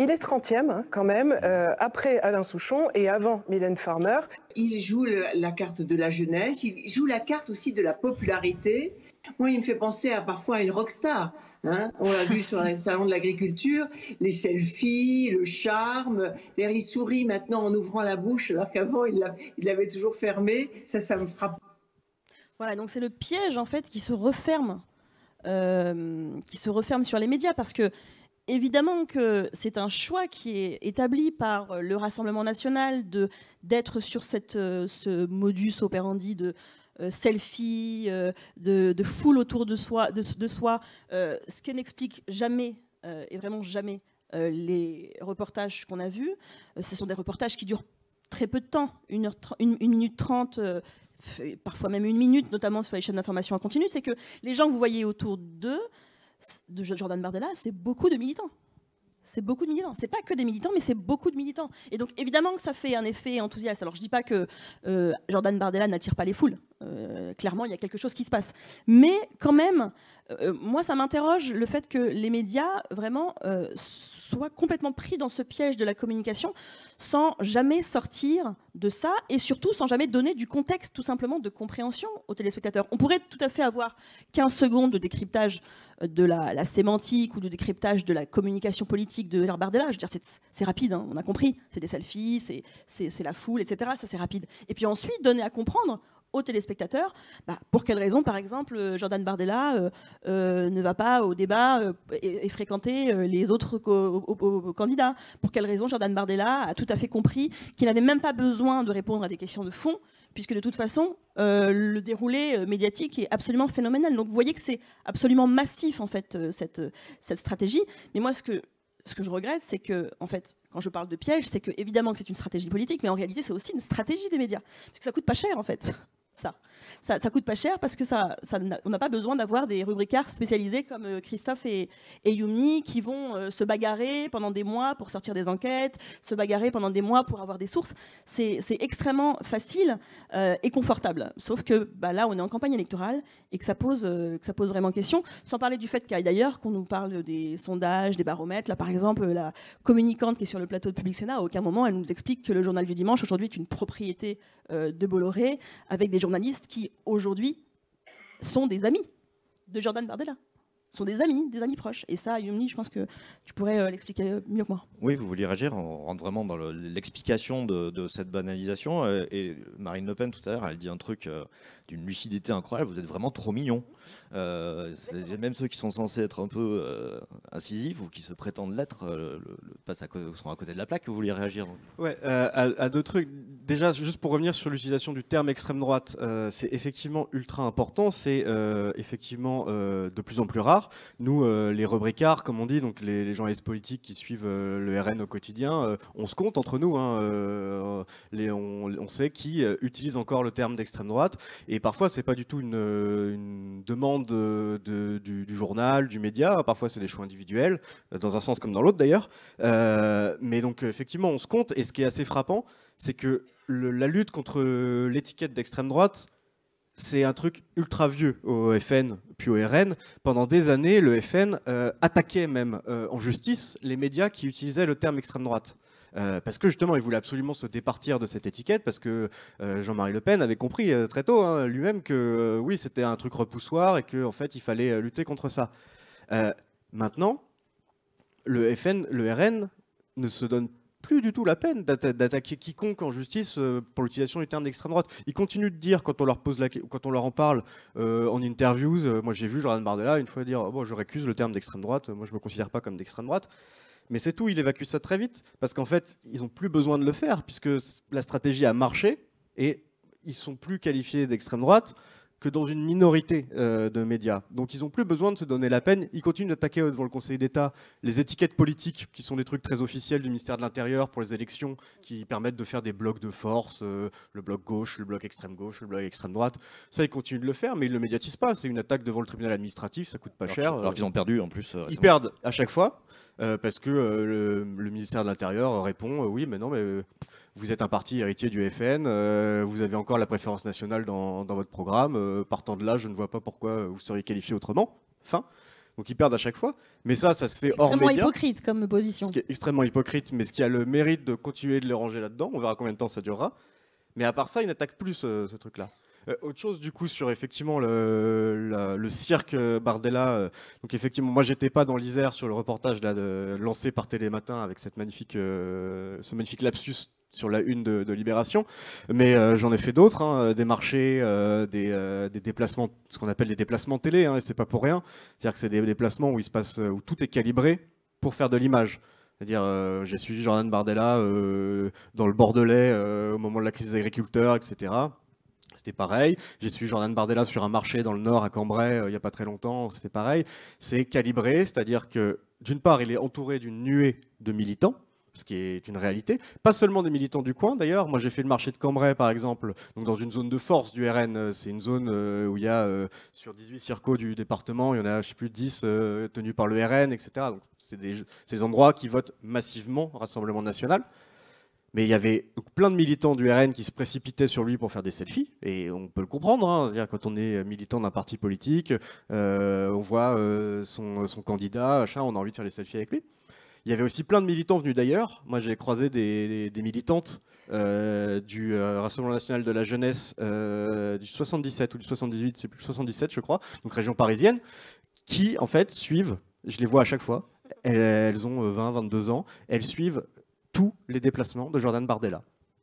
Il est 30e quand même, après Alain Souchon et avant Mylène Farmer. Il joue la carte de la jeunesse, il joue la carte aussi de la popularité. Moi, il me fait penser parfois à une rockstar. Hein, on l'a vu sur les salons de l'agriculture, les selfies, le charme. D'ailleurs, il sourit maintenant en ouvrant la bouche, alors qu'avant, il l'avait toujours fermée. Ça me frappe. Voilà, donc c'est le piège en fait qui se referme sur les médias, parce que évidemment que c'est un choix qui est établi par le Rassemblement national d'être sur ce modus operandi de selfie, de foule autour de soi, ce qui n'explique jamais, et vraiment jamais, les reportages qu'on a vus. Ce sont des reportages qui durent très peu de temps, 1 minute 30, parfois même 1 minute, notamment sur les chaînes d'information en continu. C'est que les gens que vous voyez autour de Jordan Bardella, c'est beaucoup de militants. C'est beaucoup de militants. C'est pas que des militants, mais c'est beaucoup de militants. Et donc, évidemment que ça fait un effet enthousiaste. Alors, je dis pas que Jordan Bardella n'attire pas les foules. Clairement, il y a quelque chose qui se passe. Mais quand même, moi, ça m'interroge le fait que les médias, vraiment, soient complètement pris dans ce piège de la communication sans jamais sortir de ça et surtout sans jamais donner du contexte, tout simplement, de compréhension aux téléspectateurs. On pourrait tout à fait avoir 15 secondes de décryptage de la sémantique ou de décryptage de la communication politique de Bardella. Je veux dire, c'est rapide, hein, on a compris. C'est des selfies, c'est la foule, etc. Ça, c'est rapide. Et puis ensuite, donner à comprendre aux téléspectateurs pour quelles raisons, par exemple, Jordan Bardella ne va pas au débat et fréquenter les autres candidats. Pour quelles raisons Jordan Bardella a tout à fait compris qu'il n'avait même pas besoin de répondre à des questions de fond, puisque de toute façon, le déroulé médiatique est absolument phénoménal. Donc vous voyez que c'est absolument massif, en fait, cette stratégie. Mais moi, ce que je regrette, c'est que, en fait, quand je parle de piège, c'est que évidemment que c'est une stratégie politique, mais en réalité, c'est aussi une stratégie des médias, parce que ça coûte pas cher, en fait. Ça coûte pas cher parce que on n'a pas besoin d'avoir des rubricards spécialisés comme Christophe et Youmi qui vont se bagarrer pendant des mois pour sortir des enquêtes, se bagarrer pendant des mois pour avoir des sources. C'est extrêmement facile et confortable. Sauf que là, on est en campagne électorale et que ça pose vraiment question. Sans parler du fait d'ailleurs qu'on nous parle des sondages, des baromètres. Là, par exemple, la communicante qui est sur le plateau de Public Sénat, à aucun moment, elle nous explique que le journal du dimanche, aujourd'hui, est une propriété de Bolloré, avec des journalistes qui, aujourd'hui, sont des amis de Jordan Bardella. Sont des amis proches. Et ça, Youmi, je pense que tu pourrais l'expliquer mieux que moi. Oui, vous vouliez réagir, on rentre vraiment dans l'explication de cette banalisation. Et Marine Le Pen, tout à l'heure, elle dit un truc d'une lucidité incroyable, vous êtes vraiment trop mignons. Même ceux qui sont censés être un peu incisifs ou qui se prétendent l'être sont à côté de la plaque. Vous vouliez réagir? Ouais, à deux trucs. Déjà, juste pour revenir sur l'utilisation du terme extrême droite, c'est effectivement ultra important, c'est effectivement de plus en plus rare. Nous, les rubricards, comme on dit, donc les journalistes politiques qui suivent le RN au quotidien, on se compte entre nous. Hein, on sait qui utilise encore le terme d'extrême droite. Et parfois, c'est pas du tout une demande du journal, du média. Parfois, c'est des choix individuels, dans un sens comme dans l'autre d'ailleurs. Mais donc, effectivement, on se compte. Et ce qui est assez frappant, c'est que la lutte contre l'étiquette d'extrême droite, c'est un truc ultra vieux au FN puis au RN. Pendant des années, le FN attaquait même en justice les médias qui utilisaient le terme extrême droite. Parce que justement, il voulait absolument se départir de cette étiquette, parce que Jean-Marie Le Pen avait compris très tôt lui-même que oui, c'était un truc repoussoir et qu'en fait, il fallait lutter contre ça. Maintenant, le FN, le RN ne se donne plus du tout la peine d'attaquer quiconque en justice pour l'utilisation du terme d'extrême droite. Ils continuent de dire, quand on leur en parle en interviews, moi j'ai vu Jordan Bardella une fois dire oh, bon, je récuse le terme d'extrême droite, moi je me considère pas comme d'extrême droite. Mais c'est tout, il évacue ça très vite, parce qu'en fait, ils n'ont plus besoin de le faire, puisque la stratégie a marché, et ils sont plus qualifiés d'extrême droite que dans une minorité de médias. Donc ils n'ont plus besoin de se donner la peine. Ils continuent d'attaquer devant le Conseil d'État les étiquettes politiques, qui sont des trucs très officiels du ministère de l'Intérieur pour les élections, qui permettent de faire des blocs de force, le bloc gauche, le bloc extrême gauche, le bloc extrême droite. Ça, ils continuent de le faire, mais ils ne le médiatisent pas. C'est une attaque devant le tribunal administratif, ça coûte pas cher. Alors qu'ils ont perdu en plus. Ils perdent à chaque fois, parce que le ministère de l'Intérieur répond oui, mais non, mais... vous êtes un parti héritier du FN, vous avez encore la préférence nationale dans votre programme. Partant de là, je ne vois pas pourquoi vous seriez qualifié autrement. Fin. Donc ils perdent à chaque fois. Mais ça se fait hors média. Extrêmement hypocrite comme position. Ce qui est extrêmement hypocrite, mais ce qui a le mérite de continuer de les ranger là-dedans. On verra combien de temps ça durera. Mais à part ça, ils n'attaquent plus ce truc-là. Autre chose du coup sur effectivement le cirque Bardella. Donc effectivement, moi j'étais pas dans l'Isère sur le reportage là, lancé par Télématin avec ce magnifique lapsus sur la une de Libération, mais j'en ai fait d'autres, hein, des marchés, des déplacements, ce qu'on appelle des déplacements télé, hein, et c'est pas pour rien. C'est-à-dire que c'est des déplacements où où tout est calibré pour faire de l'image. C'est-à-dire, j'ai suivi Jordan Bardella dans le Bordelais au moment de la crise des agriculteurs, etc. C'était pareil. J'ai suivi Jordan Bardella sur un marché dans le Nord, à Cambrai, il n'y a pas très longtemps. C'était pareil. C'est calibré, c'est-à-dire que, d'une part, il est entouré d'une nuée de militants, ce qui est une réalité. Pas seulement des militants du coin, d'ailleurs. Moi, j'ai fait le marché de Cambrai, par exemple, donc dans une zone de force du RN. C'est une zone où il y a, sur 18 circos du département, il y en a, je sais plus, 10 tenus par le RN, etc. Donc, c'est des endroits qui votent massivement au Rassemblement national. Mais il y avait donc plein de militants du RN qui se précipitaient sur lui pour faire des selfies, et on peut le comprendre, hein. C'est-à-dire quand on est militant d'un parti politique, on voit son candidat, on a envie de faire des selfies avec lui. Il y avait aussi plein de militants venus d'ailleurs. Moi j'ai croisé des militantes du Rassemblement national de la jeunesse du 77 ou du 78, c'est plus 77 je crois, donc région parisienne, qui en fait suivent, je les vois à chaque fois, elles ont 20, 22 ans, elles suivent tous les déplacements de Jordan Bardella.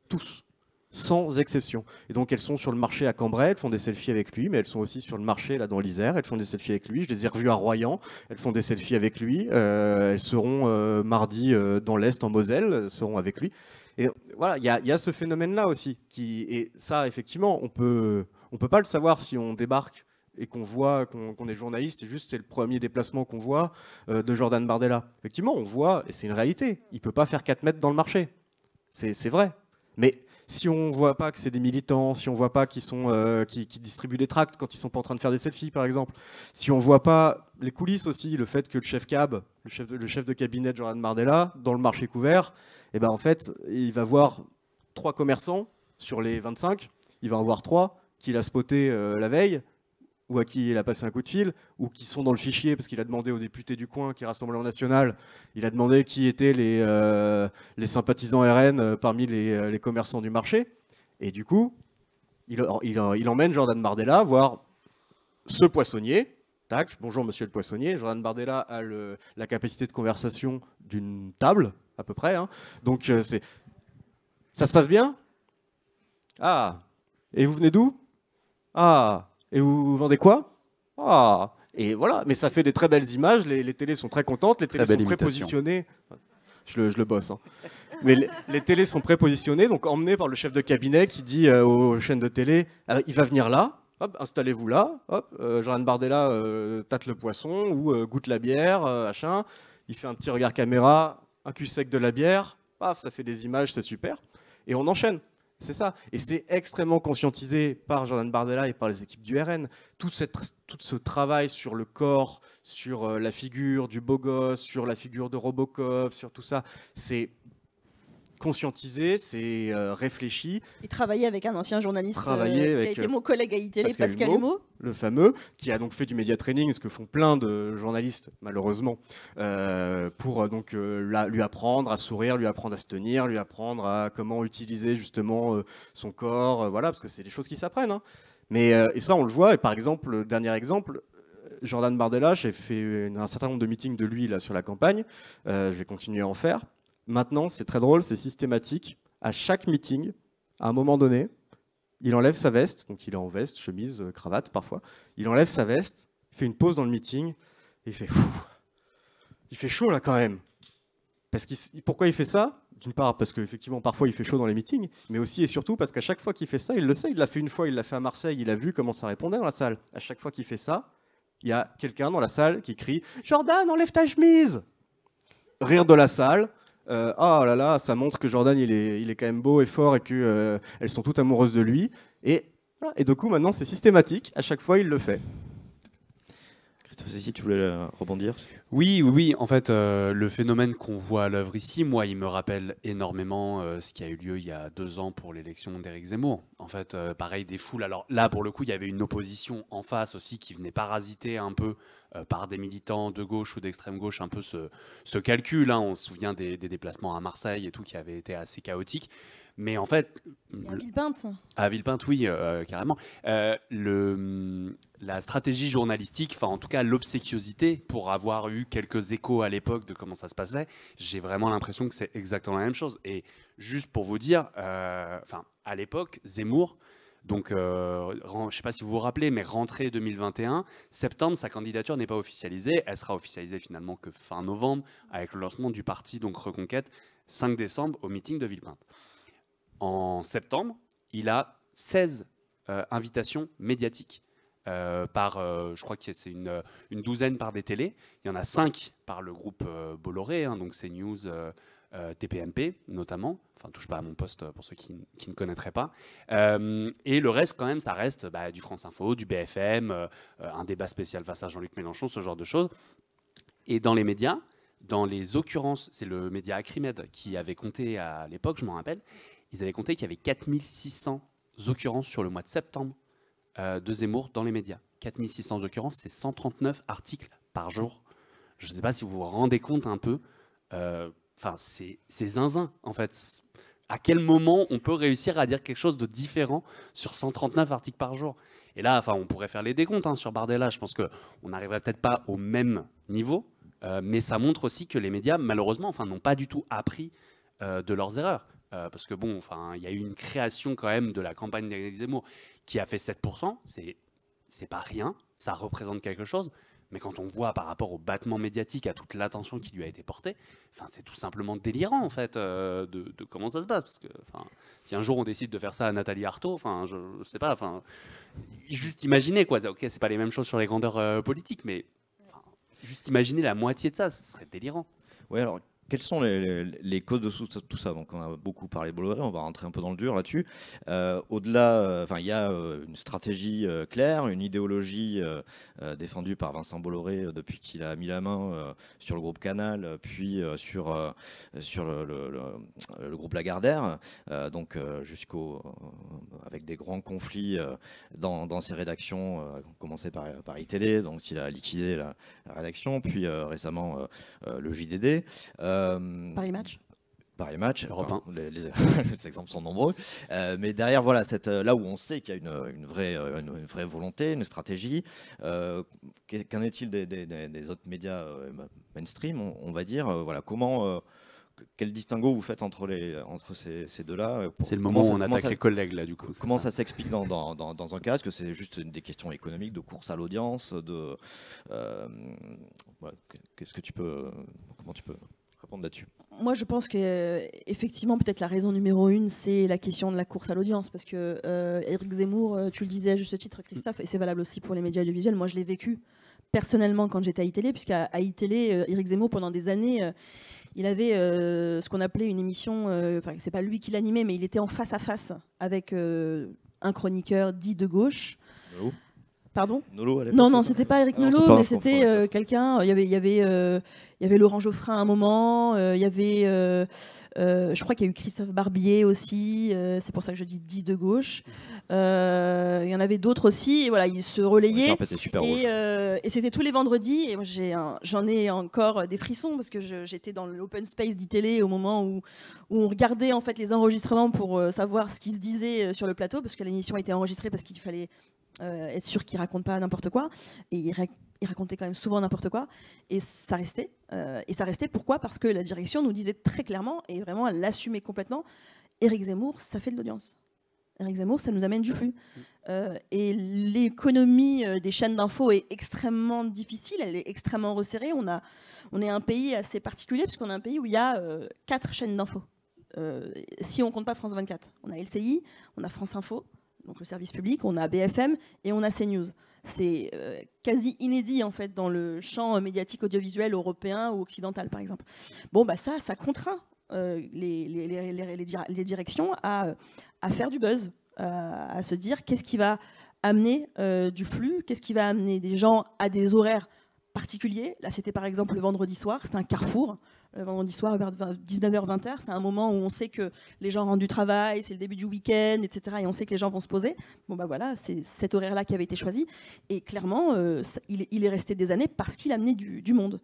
Tous. Sans exception. Et donc elles sont sur le marché à Cambrai, elles font des selfies avec lui, mais elles sont aussi sur le marché là dans l'Isère, elles font des selfies avec lui. Je les ai revues à Royan, elles font des selfies avec lui. Elles seront mardi dans l'Est, en Moselle, elles seront avec lui. Et voilà, il y a ce phénomène-là aussi. Et ça, effectivement, on peut pas le savoir si on débarque et qu'on voit qu'on est journaliste, et juste c'est le premier déplacement qu'on voit de Jordan Bardella. Effectivement, on voit, et c'est une réalité, il ne peut pas faire 4 mètres dans le marché. C'est vrai. Mais si on ne voit pas que c'est des militants, si on ne voit pas qu'ils qui distribuent des tracts quand ils ne sont pas en train de faire des selfies, par exemple, si on ne voit pas les coulisses aussi, le fait que le chef cab, le chef de cabinet de Jordan Bardella, dans le marché couvert, et ben en fait, il va voir 3 commerçants sur les 25, il va en voir 3 qu'il a spoté la veille, ou à qui il a passé un coup de fil, ou qui sont dans le fichier, parce qu'il a demandé aux députés du coin, qui est Rassemblement national, il a demandé qui étaient les sympathisants RN parmi les commerçants du marché. Et du coup, il emmène Jordan Bardella voir ce poissonnier. Tac, bonjour monsieur le poissonnier. Jordan Bardella a la capacité de conversation d'une table, à peu près. Hein. Donc, ça se passe bien? Ah, et vous venez d'où? Ah, et vous vendez quoi? Ah, et voilà, mais ça fait des très belles images, les télés sont très contentes, les télés sont prépositionnées. Je le bosse. Hein. Mais les télés sont prépositionnées, donc emmenées par le chef de cabinet qui dit aux chaînes de télé, il va venir là, hop, installez-vous là, hop, Jordan Bardella tâte le poisson ou goûte la bière, machin. Il fait un petit regard caméra, un cul sec de la bière, paf, ça fait des images, c'est super. Et on enchaîne. C'est ça. Et c'est extrêmement conscientisé par Jordan Bardella et par les équipes du RN. Tout ce travail sur le corps, sur la figure du beau gosse, sur la figure de Robocop, sur tout ça, c'est conscientisé, c'est réfléchi. Il travaillait avec un ancien journaliste qui a été mon collègue à ITélé, Pascal Humeau. Le fameux, qui a donc fait du média training, ce que font plein de journalistes, malheureusement, pour donc lui apprendre à sourire, lui apprendre à se tenir, lui apprendre à comment utiliser justement son corps, voilà, parce que c'est des choses qui s'apprennent. Hein. Mais, et ça, on le voit, et par exemple, le dernier exemple, Jordan Bardella, j'ai fait un certain nombre de meetings de lui là, sur la campagne, je vais continuer à en faire. Maintenant, c'est très drôle, c'est systématique. À chaque meeting, à un moment donné, il enlève sa veste, donc il est en veste, chemise, cravate parfois. Il enlève sa veste, il fait une pause dans le meeting, et il fait « il fait chaud là quand même ». Pourquoi il fait ça? D'une part parce qu'effectivement parfois il fait chaud dans les meetings, mais aussi et surtout parce qu'à chaque fois qu'il fait ça, il le sait, il l'a fait une fois, il l'a fait à Marseille, il a vu comment ça répondait dans la salle. À chaque fois qu'il fait ça, il y a quelqu'un dans la salle qui crie « Jordan, enlève ta chemise !» Rire de la salle. Oh là là, ça montre que Jordan il est quand même beau et fort et qu'elles sont toutes amoureuses de lui. Et, voilà. Et du coup, maintenant, c'est systématique. À chaque fois, il le fait. Christophe Cécile, tu voulais rebondir? Oui. En fait, le phénomène qu'on voit à l'œuvre ici, moi, il me rappelle énormément ce qui a eu lieu il y a 2 ans pour l'élection d'Éric Zemmour. En fait, pareil, des foules. Alors là, pour le coup, il y avait une opposition en face aussi qui venait parasiter un peu par des militants de gauche ou d'extrême gauche un peu ce calcul. Hein. On se souvient des déplacements à Marseille et tout qui avaient été assez chaotiques. Mais en fait... À Villepinte. À Villepinte, oui, carrément. La stratégie journalistique, enfin en tout cas l'obséquiosité, pour avoir eu quelques échos à l'époque de comment ça se passait, j'ai vraiment l'impression que c'est exactement la même chose. Et juste pour vous dire, à l'époque, Zemmour, donc je ne sais pas si vous vous rappelez, mais rentrée 2021, septembre, sa candidature n'est pas officialisée. Elle sera officialisée finalement que fin novembre, avec le lancement du parti donc Reconquête, 5 décembre, au meeting de Villepinte. En septembre, il a 16 invitations médiatiques. Je crois que c'est une douzaine par des télés. Il y en a 5 par le groupe Bolloré, hein, donc CNews, TPMP notamment. Enfin, touche pas à mon poste pour ceux qui ne connaîtraient pas. Et le reste, quand même, ça reste du France Info, du BFM, un débat spécial face à Jean-Luc Mélenchon, ce genre de choses. Et dans les médias, dans les occurrences, c'est le média Acrimed qui avait compté à l'époque, je m'en rappelle, ils avaient compté qu'il y avait 4600 occurrences sur le mois de septembre de Zemmour dans les médias. 4600 occurrences, c'est 139 articles par jour. Je ne sais pas si vous vous rendez compte un peu. C'est zinzin, en fait. À quel moment on peut réussir à dire quelque chose de différent sur 139 articles par jour? Et là, on pourrait faire les décomptes sur Bardella. Je pense qu'on n'arriverait peut-être pas au même niveau, mais ça montre aussi que les médias, malheureusement, n'ont pas du tout appris de leurs erreurs. Parce que il y a eu une création quand même de la campagne d'Éric Zemmour qui a fait 7%. C'est pas rien, ça représente quelque chose. Mais quand on voit par rapport au battement médiatique, à toute l'attention qui lui a été portée, c'est tout simplement délirant en fait de comment ça se passe. Parce que si un jour on décide de faire ça à Nathalie Arthaud, je sais pas, juste imaginer quoi. Ok, c'est pas les mêmes choses sur les grandeurs politiques, mais juste imaginer la moitié de ça, ce serait délirant. Ouais, alors. Quelles sont les causes de tout ça? Donc, on a beaucoup parlé de Bolloré, on va rentrer un peu dans le dur là-dessus. Au-delà, il y a une stratégie claire, une idéologie défendue par Vincent Bolloré depuis qu'il a mis la main sur le groupe Canal, puis sur le groupe Lagardère, avec des grands conflits dans ses rédactions, commencé par Paris Télé, donc il a liquidé la rédaction, puis récemment le JDD. Paris Match. Paris Match, les exemples sont nombreux, mais derrière là où on sait qu'il y a une vraie volonté, une stratégie. Qu'en est-il des autres médias mainstream, on va dire, quel distinguo vous faites entre ces deux-là? C'est le moment où on attaque les collègues là du coup. Comment ça s'explique dans un cas? Est-ce que c'est juste des questions économiques, de course à l'audience, qu'est-ce que comment tu peux répondre là-dessus? Moi, je pense qu'effectivement, peut-être la raison numéro 1, c'est la question de la course à l'audience. Parce que Éric Zemmour, tu le disais à juste titre, Christophe, et c'est valable aussi pour les médias audiovisuels. Moi, je l'ai vécu personnellement quand j'étais à iTélé, puisqu'à iTélé, Éric Zemmour, pendant des années, il avait ce qu'on appelait une émission, c'est pas lui qui l'animait, mais il était en face à face avec un chroniqueur dit de gauche. Nolo. Pardon? Nolo, à l'époque. Non, c'était pas Eric Nolot, mais c'était quelqu'un. Il y avait Laurent Geoffrin à un moment. Il y avait, je crois qu'il y a eu Christophe Barbier aussi. C'est pour ça que je dis dit de gauche. Il y en avait d'autres aussi. Et voilà, ils se relayaient. Et c'était tous les vendredis. Et moi, j'en ai encore des frissons parce que j'étais dans l'open space d'ITélé au moment où on regardait en fait les enregistrements pour savoir ce qui se disait sur le plateau, parce que l'émission était enregistrée parce qu'il fallait être sûr qu'il raconte pas n'importe quoi, et il racontait quand même souvent n'importe quoi, et ça restait. Pourquoi? Parce que la direction nous disait très clairement, et vraiment elle l'assumait complètement, Éric Zemmour, ça fait de l'audience. Éric Zemmour, ça nous amène du flux. Et l'économie des chaînes d'infos est extrêmement difficile, elle est extrêmement resserrée. On est un pays assez particulier, puisqu'on est un pays où il y a 4 chaînes d'infos. Si on compte pas France 24, on a LCI, on a France Info, donc le service public, on a BFM et on a CNews. C'est quasi inédit en fait dans le champ médiatique audiovisuel européen ou occidental par exemple. Bon ça contraint les directions à faire du buzz, à se dire qu'est-ce qui va amener du flux, qu'est-ce qui va amener des gens à des horaires particuliers. Là, c'était par exemple le vendredi soir, c'était un carrefour. Le vendredi soir, vers 19h-20h, c'est un moment où on sait que les gens rentrent du travail, c'est le début du week-end, etc. Et on sait que les gens vont se poser. Bon, bah voilà, c'est cet horaire-là qui avait été choisi. Et clairement, il est resté des années parce qu'il amenait du monde.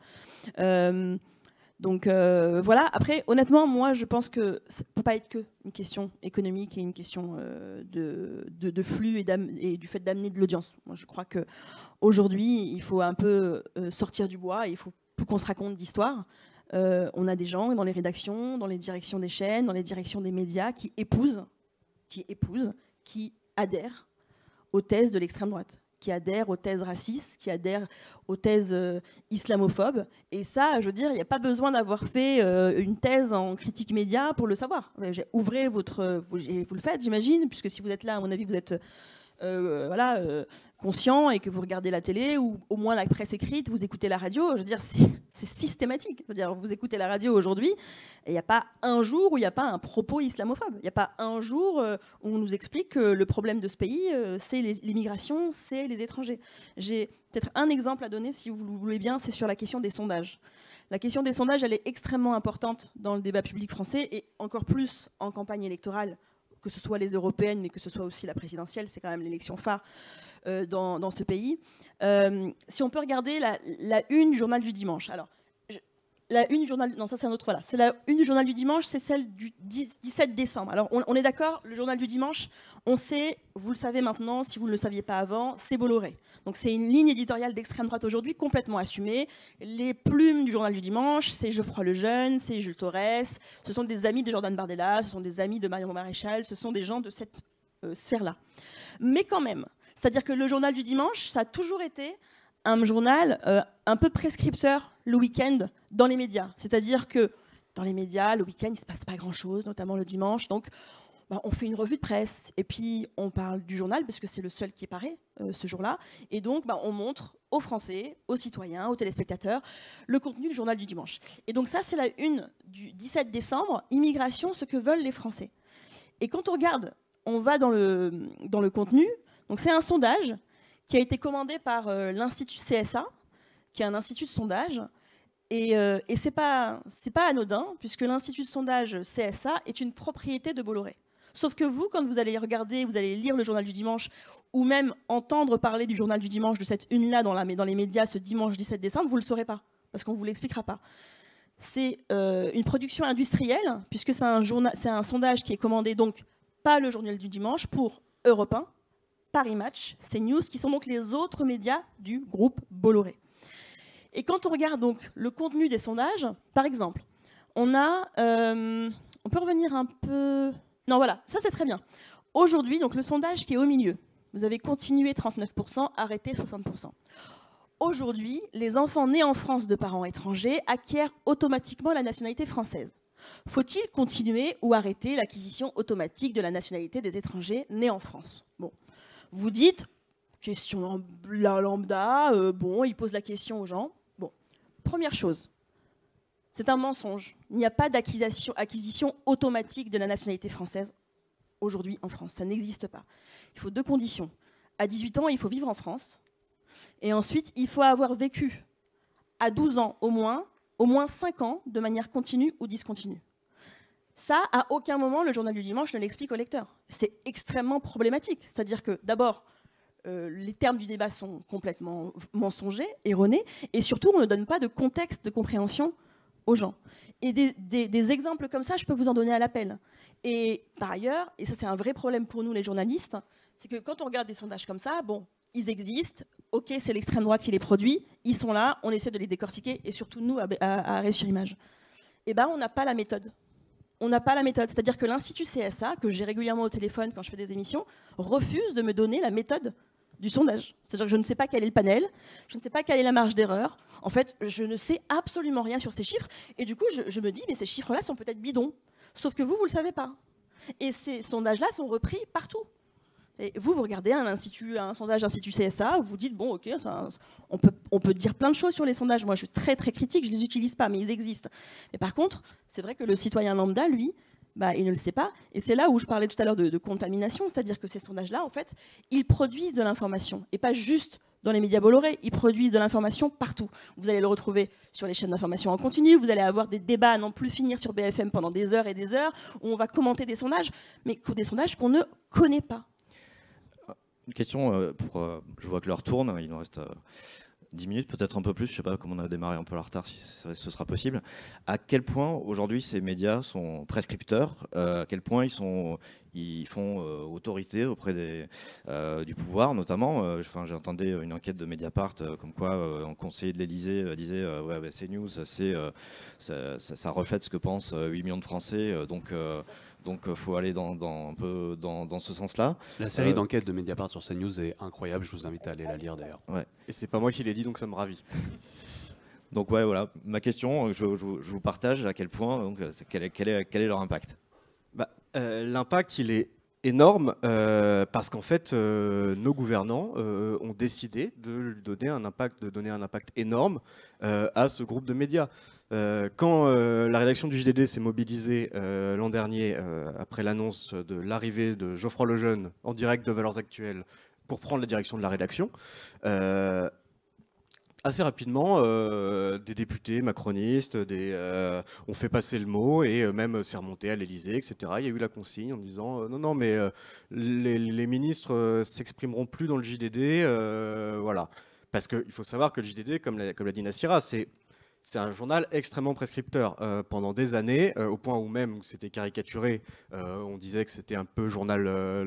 Donc voilà, après, honnêtement, moi, je pense que ça ne peut pas être qu'une question économique et une question de flux et du fait d'amener de l'audience. Moi, je crois qu'aujourd'hui, il faut un peu sortir du bois, il faut plus qu'on se raconte d'histoires. On a des gens dans les rédactions, dans les directions des chaînes, dans les directions des médias qui épousent, qui adhèrent aux thèses de l'extrême droite, qui adhèrent aux thèses racistes, qui adhèrent aux thèses islamophobes. Et ça, je veux dire, il n'y a pas besoin d'avoir fait une thèse en critique média pour le savoir. Ouvrez vous le faites, j'imagine, puisque si vous êtes là, à mon avis, vous êtes conscient et que vous regardez la télé ou au moins la presse écrite, vous écoutez la radio. Je veux dire, c'est systématique. C'est-à-dire, vous écoutez la radio aujourd'hui et il n'y a pas un jour où il n'y a pas un propos islamophobe. Il n'y a pas un jour où on nous explique que le problème de ce pays, c'est l'immigration, c'est les étrangers. J'ai peut-être un exemple à donner, si vous le voulez bien, c'est sur la question des sondages. La question des sondages, elle est extrêmement importante dans le débat public français et encore plus en campagne électorale, que ce soit les européennes, mais que ce soit aussi la présidentielle, c'est quand même l'élection phare dans ce pays. Si on peut regarder la une du journal du dimanche. Alors, la une du journal... Non, ça c'est un autre, voilà. C'est la une du journal du dimanche, c'est celle du 17 décembre. Alors, on est d'accord, le journal du dimanche, on sait, vous le savez maintenant, si vous ne le saviez pas avant, c'est Bolloré. Donc c'est une ligne éditoriale d'extrême droite aujourd'hui, complètement assumée. Les plumes du journal du dimanche, c'est Geoffroy Lejeune, c'est Jules Torres, ce sont des amis de Jordan Bardella, ce sont des amis de Marion Maréchal, ce sont des gens de cette sphère-là. Mais quand même, c'est-à-dire que le journal du dimanche, ça a toujours été un journal un peu prescripteur le week-end dans les médias. C'est-à-dire que dans les médias, le week-end, il ne se passe pas grand-chose, notamment le dimanche. Donc, on fait une revue de presse et puis on parle du journal parce que c'est le seul qui est paré ce jour-là. Et donc, on montre aux Français, aux citoyens, aux téléspectateurs le contenu du journal du dimanche. Et donc ça, c'est la une du 17 décembre, immigration, ce que veulent les Français. Et quand on regarde, on va dans le contenu. Donc c'est un sondage qui a été commandé par l'Institut CSA, qui est un institut de sondage. Et c'est pas anodin, puisque l'Institut de sondage CSA est une propriété de Bolloré. Sauf que vous, quand vous allez regarder, vous allez lire le journal du dimanche, ou même entendre parler du journal du dimanche, de cette une-là dans les médias ce dimanche 17 décembre, vous ne le saurez pas, parce qu'on ne vous l'expliquera pas. C'est une production industrielle, puisque c'est un sondage qui est commandé donc pas le journal du dimanche, pour Europe 1, Paris Match, CNews, qui sont donc les autres médias du groupe Bolloré. Et quand on regarde donc le contenu des sondages, par exemple, on peut revenir un peu... Non, voilà, ça c'est très bien. Aujourd'hui, donc le sondage qui est au milieu, vous avez continué 39%, arrêté 60%. Aujourd'hui, les enfants nés en France de parents étrangers acquièrent automatiquement la nationalité française. Faut-il continuer ou arrêter l'acquisition automatique de la nationalité des étrangers nés en France? Bon, vous dites, question lambda, il pose la question aux gens. Bon, première chose, c'est un mensonge. Il n'y a pas d'acquisition automatique de la nationalité française aujourd'hui en France. Ça n'existe pas. Il faut deux conditions. À 18 ans, il faut vivre en France. Et ensuite, il faut avoir vécu à 12 ans au moins 5 ans de manière continue ou discontinue. Ça, à aucun moment, le journal du dimanche ne l'explique au lecteur. C'est extrêmement problématique. C'est-à-dire que, d'abord, les termes du débat sont complètement mensongers, erronés, et surtout, on ne donne pas de contexte de compréhension aux gens. Et des exemples comme ça, je peux vous en donner à l'appel. Et par ailleurs, et ça c'est un vrai problème pour nous les journalistes, c'est que quand on regarde des sondages comme ça, bon, ils existent, ok, c'est l'extrême droite qui les produit, ils sont là, on essaie de les décortiquer, et surtout nous, à Arrêt sur Image. Eh bien, on n'a pas la méthode. On n'a pas la méthode. C'est-à-dire que l'Institut CSA, que j'ai régulièrement au téléphone quand je fais des émissions, refuse de me donner la méthode du sondage. C'est-à-dire que je ne sais pas quel est le panel, je ne sais pas quelle est la marge d'erreur. En fait, je ne sais absolument rien sur ces chiffres. Et du coup, je me dis, mais ces chiffres-là sont peut-être bidons. Sauf que vous ne le savez pas. Et ces sondages-là sont repris partout. Et vous regardez un sondage Institut CSA, vous dites, bon, ok, on peut dire plein de choses sur les sondages. Moi, je suis très, très critique, je ne les utilise pas, mais ils existent. Mais par contre, c'est vrai que le citoyen lambda, lui, il ne le sait pas. Et c'est là où je parlais tout à l'heure de contamination, c'est-à-dire que ces sondages-là, en fait, ils produisent de l'information et pas juste dans les médias Bolloré. Ils produisent de l'information partout. Vous allez le retrouver sur les chaînes d'information en continu. Vous allez avoir des débats à n'en plus finir sur BFM pendant des heures et des heures, où on va commenter des sondages, mais des sondages qu'on ne connaît pas. Une question, je vois que l'heure tourne, il nous reste 10 minutes, peut-être un peu plus, je ne sais pas comment on a démarré un peu en retard, si ce sera possible. À quel point aujourd'hui ces médias sont prescripteurs, à quel point ils font autorité auprès du pouvoir, notamment. J'ai entendu une enquête de Mediapart, comme quoi un conseiller de l'Élysée disait ouais, bah, CNews, ça reflète ce que pensent 8 millions de Français, donc il faut aller un peu dans ce sens-là. La série d'enquêtes de Mediapart sur CNews est incroyable, je vous invite à aller la lire d'ailleurs. Ouais. Et c'est pas moi qui l'ai dit, donc ça me ravit. Donc ouais, voilà, ma question, je vous partage à quel point, donc, quel est leur impact? L'impact, il est énorme parce qu'en fait, nos gouvernants ont décidé de donner un impact énorme à ce groupe de médias. Quand la rédaction du JDD s'est mobilisée l'an dernier après l'annonce de l'arrivée de Geoffroy Lejeune en direct de Valeurs Actuelles pour prendre la direction de la rédaction, assez rapidement, des députés macronistes ont fait passer le mot et même c'est remonté à l'Élysée, etc. Il y a eu la consigne en disant non, mais les ministres s'exprimeront plus dans le JDD, voilà. Parce qu'il faut savoir que le JDD, comme l'a dit Nassira, c'est un journal extrêmement prescripteur pendant des années, au point où même où c'était caricaturé, on disait que c'était un peu le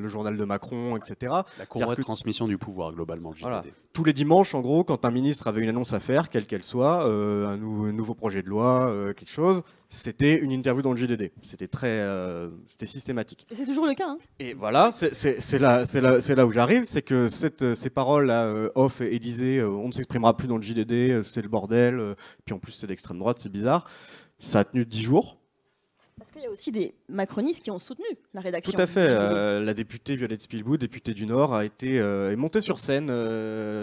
journal de Macron, etc. La courroie de transmission du pouvoir, globalement, le JDD. Voilà. Tous les dimanches, en gros, quand un ministre avait une annonce à faire, quelle qu'elle soit, un nouveau projet de loi, quelque chose, c'était une interview dans le JDD. C'était c'était systématique. Et c'est toujours le cas. Hein. Et voilà, c'est là où j'arrive, c'est que ces paroles-là, off et Élysée, on ne s'exprimera plus dans le JDD, c'est le bordel, puis en plus c'est d'extrême droite, c'est bizarre. Ça a tenu 10 jours. Parce qu'il y a aussi des macronistes qui ont soutenu la rédaction. Tout à fait. La députée Violette Spilbout, députée du Nord, est montée sur scène,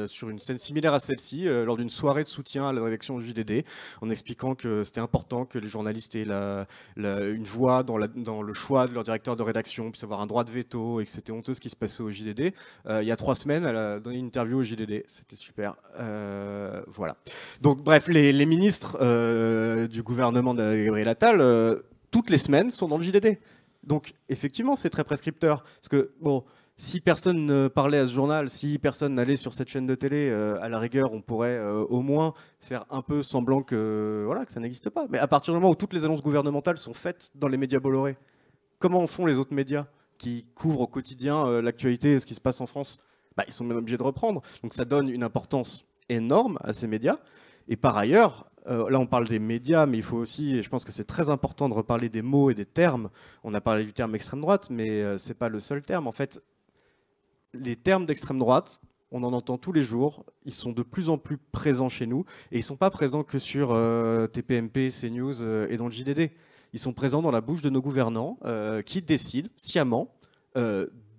sur une scène similaire à celle-ci, lors d'une soirée de soutien à la rédaction du JDD, en expliquant que c'était important que les journalistes aient une voix dans le choix de leur directeur de rédaction, puissent avoir un droit de veto, et que c'était honteux ce qui se passait au JDD. Il y a 3 semaines, elle a donné une interview au JDD. C'était super. Voilà. Donc, bref, les ministres du gouvernement de Gabriel Attal, toutes les semaines sont dans le JDD. Donc effectivement, c'est très prescripteur. Parce que bon, si personne ne parlait à ce journal, si personne n'allait sur cette chaîne de télé, à la rigueur, on pourrait au moins faire un peu semblant que ça n'existe pas. Mais à partir du moment où toutes les annonces gouvernementales sont faites dans les médias Bolloré, comment font les autres médias qui couvrent au quotidien l'actualité, ce qui se passe en France? Ils sont même obligés de reprendre. Donc ça donne une importance énorme à ces médias. Et par ailleurs, là on parle des médias, mais il faut aussi, et je pense que c'est très important de reparler des mots et des termes. On a parlé du terme extrême droite, mais c'est pas le seul terme. En fait, les termes d'extrême droite, on en entend tous les jours, ils sont de plus en plus présents chez nous, et ils ne sont pas présents que sur TPMP, CNews et dans le JDD. Ils sont présents dans la bouche de nos gouvernants qui décident sciemment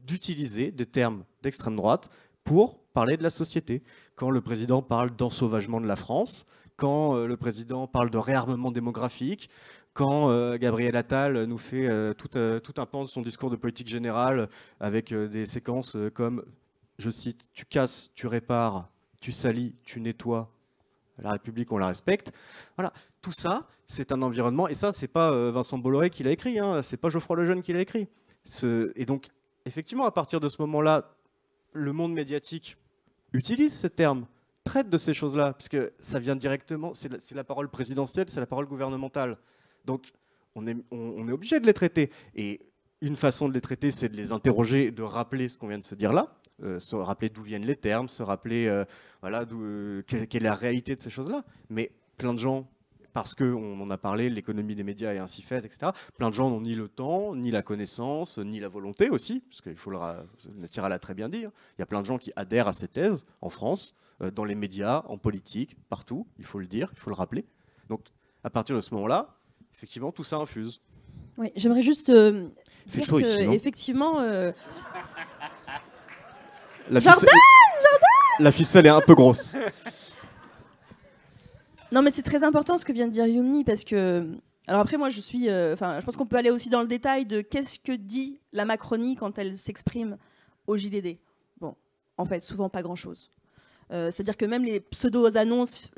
d'utiliser des termes d'extrême droite pour parler de la société. Quand le président parle d'ensauvagement de la France, quand le président parle de réarmement démographique, quand Gabriel Attal nous fait tout un pan de son discours de politique générale avec des séquences comme, je cite, « tu casses, tu répares, tu salis, tu nettoies, la République, on la respecte ». Voilà, tout ça, c'est un environnement, et ça, c'est pas Vincent Bolloré qui l'a écrit, hein, c'est pas Geoffroy Lejeune qui l'a écrit. Et donc, effectivement, à partir de ce moment-là, le monde médiatique utilise ces termes, traite de ces choses-là, puisque ça vient directement, c'est la parole présidentielle, c'est la parole gouvernementale. Donc, on est obligé de les traiter. Et une façon de les traiter, c'est de les interroger, de rappeler ce qu'on vient de se dire là, se rappeler d'où viennent les termes, se rappeler quelle est la réalité de ces choses-là. Mais plein de gens, parce qu'on en a parlé, l'économie des médias est ainsi faite, etc., plein de gens n'ont ni le temps, ni la connaissance, ni la volonté aussi, parce qu'il faut Nassira l'a très bien dit, hein. Il y a plein de gens qui adhèrent à ces thèses en France, dans les médias, en politique, partout, il faut le dire, il faut le rappeler. Donc, à partir de ce moment-là, effectivement, tout ça infuse. Oui, j'aimerais juste dire chaud que, ici, non effectivement... Jordan La ficelle est un peu grosse. Non, mais c'est très important ce que vient de dire Youmni, parce que... Alors après, moi, je pense qu'on peut aller aussi dans le détail de qu'est-ce que dit la Macronie quand elle s'exprime au JDD. Bon, en fait, souvent pas grand-chose. C'est-à-dire que même les pseudo-annonces,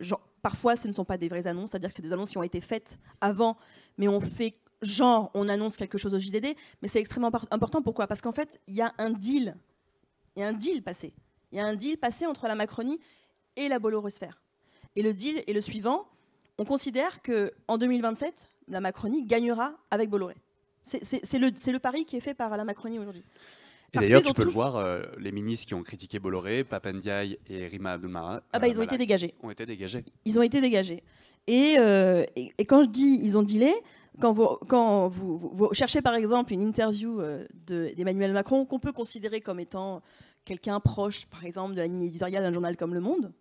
parfois ce ne sont pas des vraies annonces, c'est-à-dire que c'est des annonces qui ont été faites avant, mais on fait genre, on annonce quelque chose au JDD, mais c'est extrêmement important. Pourquoi? Parce qu'en fait, il y a un deal. Il y a un deal passé. Il y a un deal passé entre la Macronie et la Bolloré-sphère. Et le deal est le suivant. On considère qu'en 2027, la Macronie gagnera avec Bolloré. C'est le pari qui est fait par la Macronie aujourd'hui. Et d'ailleurs, tu peux le voir, les ministres qui ont critiqué Bolloré, Pape Ndiaye et Rima Abdul-Malak, ils ont été dégagés. Ils ont été dégagés. Et quand je dis ils ont dealé, quand vous cherchez par exemple une interview d'Emmanuel Macron, qu'on peut considérer comme étant quelqu'un proche, par exemple, de la ligne éditoriale d'un journal comme Le Monde,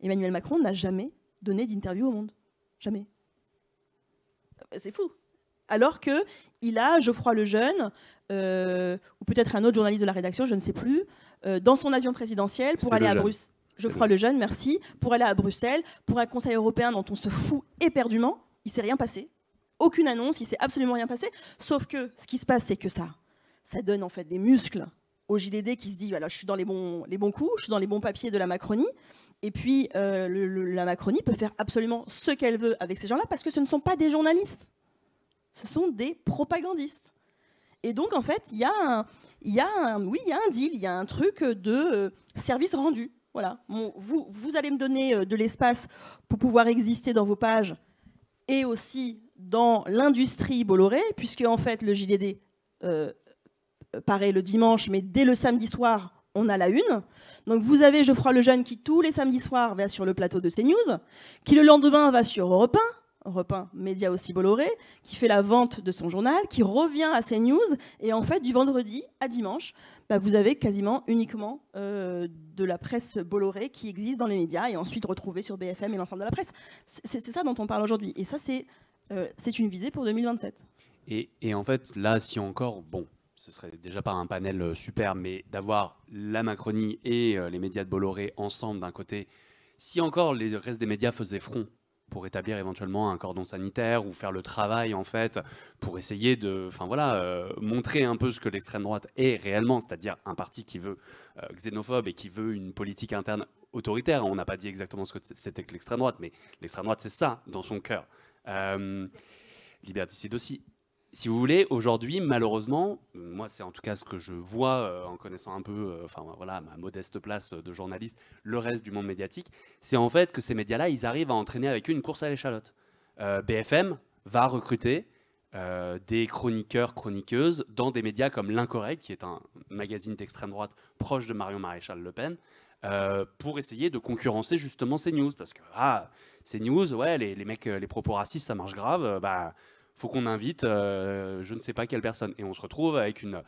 Emmanuel Macron n'a jamais donné d'interview au Monde. Jamais. C'est fou. Alors qu'il a Geoffroy Lejeune, ou peut-être un autre journaliste de la rédaction, je ne sais plus, dans son avion présidentiel pour aller à Bruxelles. Geoffroy Lejeune, merci, pour aller à Bruxelles, pour un conseil européen dont on se fout éperdument. Il ne s'est rien passé. Aucune annonce, il ne s'est absolument rien passé. Sauf que ce qui se passe, c'est que ça donne en fait des muscles au JDD qui se dit voilà, je suis dans les bons coups, je suis dans les bons papiers de la Macronie. Et puis la Macronie peut faire absolument ce qu'elle veut avec ces gens-là parce que ce ne sont pas des journalistes. Ce sont des propagandistes. Et donc, en fait, il y a un deal, il y a un truc de service rendu. Voilà. Vous allez me donner de l'espace pour pouvoir exister dans vos pages et aussi dans l'industrie Bolloré, puisque, en fait, le JDD paraît le dimanche, mais dès le samedi soir, on a la une. Donc, vous avez Geoffroy Lejeune qui, tous les samedis soirs, va sur le plateau de CNews, qui, le lendemain, va sur Europe 1, média aussi Bolloré, qui fait la vente de son journal, qui revient à CNews, et en fait, du vendredi à dimanche, vous avez quasiment uniquement de la presse Bolloré qui existe dans les médias, et ensuite retrouvée sur BFM et l'ensemble de la presse. C'est ça dont on parle aujourd'hui, et ça, c'est une visée pour 2027. Et en fait, là, si encore, bon, ce serait déjà pas un panel super, mais d'avoir la Macronie et les médias de Bolloré ensemble d'un côté, si encore les restes des médias faisaient front pour établir éventuellement un cordon sanitaire ou faire le travail en fait pour essayer de, montrer un peu ce que l'extrême droite est réellement, c'est-à-dire un parti qui veut xénophobe et qui veut une politique interne autoritaire. On n'a pas dit exactement ce que c'était que l'extrême droite, mais l'extrême droite c'est ça dans son cœur. Liberticide aussi. Si vous voulez, aujourd'hui, malheureusement, moi c'est en tout cas ce que je vois en connaissant un peu, ma modeste place de journaliste, le reste du monde médiatique, c'est en fait que ces médias-là, ils arrivent à entraîner avec eux une course à l'échalote. BFM va recruter des chroniqueurs, chroniqueuses dans des médias comme L'Incorrect, qui est un magazine d'extrême droite proche de Marion Maréchal Le Pen, pour essayer de concurrencer justement CNews, parce que CNews, ouais, les mecs, les propos racistes, ça marche grave, faut qu'on invite je ne sais pas quelle personne. Et on se retrouve avec une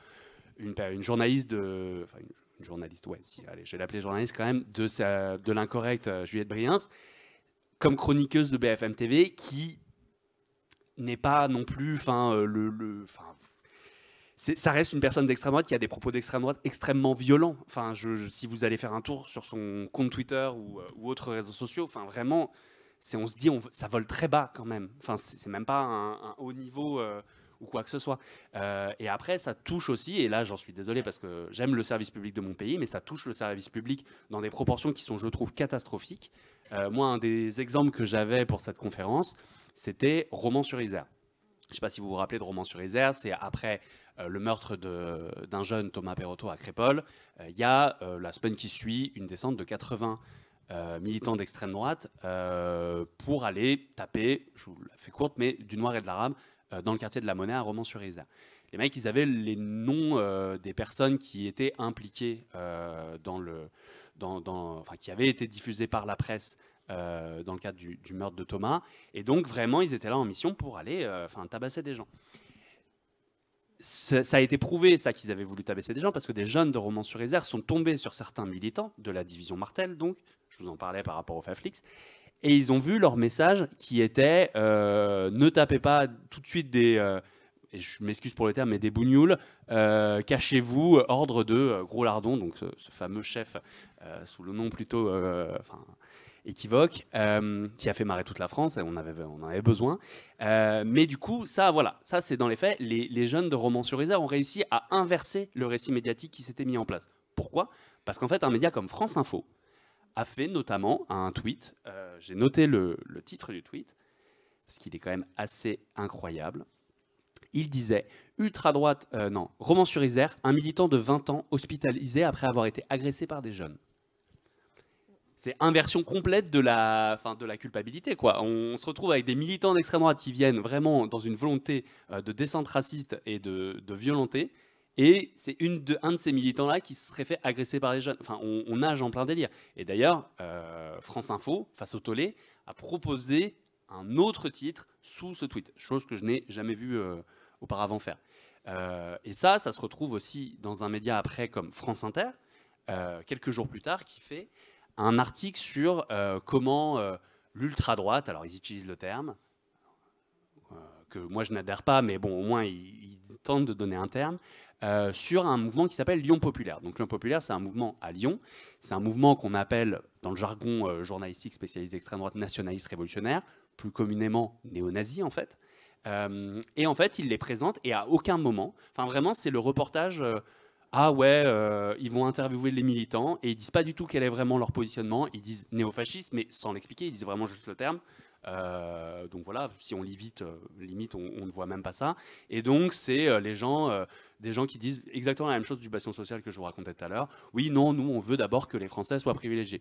journaliste une journaliste, ouais, si, allez, je vais l'appeler journaliste quand même, de L'Incorrect, Juliette Briens, comme chroniqueuse de BFM TV, qui n'est pas non plus, ça reste une personne d'extrême droite qui a des propos d'extrême droite extrêmement violents. Si vous allez faire un tour sur son compte Twitter ou autres réseaux sociaux, vraiment... on se dit, ça vole très bas quand même. C'est même pas un haut niveau ou quoi que ce soit. Et après, ça touche aussi, et là j'en suis désolé parce que j'aime le service public de mon pays, mais ça touche le service public dans des proportions qui sont, je trouve, catastrophiques. Moi, un des exemples que j'avais pour cette conférence, c'était Romans-sur-Isère. Je ne sais pas si vous vous rappelez de Romans-sur-Isère, c'est après le meurtre d'un jeune Thomas Perrotto à Crépol. Il y a la semaine qui suit une descente de 80 militants d'extrême droite pour aller taper, je vous la fais courte, mais du noir et de l'arabe dans le quartier de la Monnaie à Romans-sur-Isère. Les mecs, ils avaient les noms des personnes qui étaient impliquées qui avaient été diffusées par la presse dans le cadre du meurtre de Thomas, et donc vraiment ils étaient là en mission pour aller tabasser des gens. Ça a été prouvé, ça, qu'ils avaient voulu tabasser des gens, parce que des jeunes de Romans-sur-Isère sont tombés sur certains militants de la division Martel, donc, je vous en parlais par rapport au Faflix, et ils ont vu leur message qui était ne tapez pas tout de suite des, et je m'excuse pour le terme, mais des bougnoules, cachez-vous, ordre de Gros Lardon, donc ce fameux chef sous le nom plutôt équivoque, qui a fait marrer toute la France, et on en avait besoin. Mais du coup, ça c'est dans les faits. Les jeunes de Romans-sur-Isère ont réussi à inverser le récit médiatique qui s'était mis en place. Pourquoi ? Parce qu'en fait, un média comme France Info a fait notamment un tweet. J'ai noté le titre du tweet, parce qu'il est quand même assez incroyable. Il disait « Ultra-droite, Romans-sur-Isère, un militant de 20 ans hospitalisé après avoir été agressé par des jeunes. » C'est inversion complète de la culpabilité, quoi. On se retrouve avec des militants d'extrême droite qui viennent vraiment dans une volonté de descente raciste et de violenter. Et c'est un de ces militants-là qui se serait fait agresser par les jeunes. Enfin, on nage en plein délire. Et d'ailleurs, France Info, face au tollé, a proposé un autre titre sous ce tweet, chose que je n'ai jamais vu auparavant faire. Et ça se retrouve aussi dans un média après comme France Inter, quelques jours plus tard, qui fait un article sur comment l'ultra-droite, alors ils utilisent le terme, que moi je n'adhère pas, mais bon, au moins ils tentent de donner un terme, sur un mouvement qui s'appelle Lyon Populaire. Donc Lyon Populaire, c'est un mouvement à Lyon, c'est un mouvement qu'on appelle, dans le jargon journalistique spécialisé d'extrême droite, nationaliste révolutionnaire, plus communément néo-nazi en fait. Et en fait, ils les présentent et à aucun moment, enfin vraiment, c'est le reportage... ah ouais, ils vont interviewer les militants et ils disent pas du tout quel est vraiment leur positionnement. Ils disent néofasciste, mais sans l'expliquer, ils disent vraiment juste le terme. Donc voilà, si on lit vite, limite, on ne voit même pas ça. Et donc, c'est des gens qui disent exactement la même chose du bastion social que je vous racontais tout à l'heure. Oui, non, nous, on veut d'abord que les Français soient privilégiés.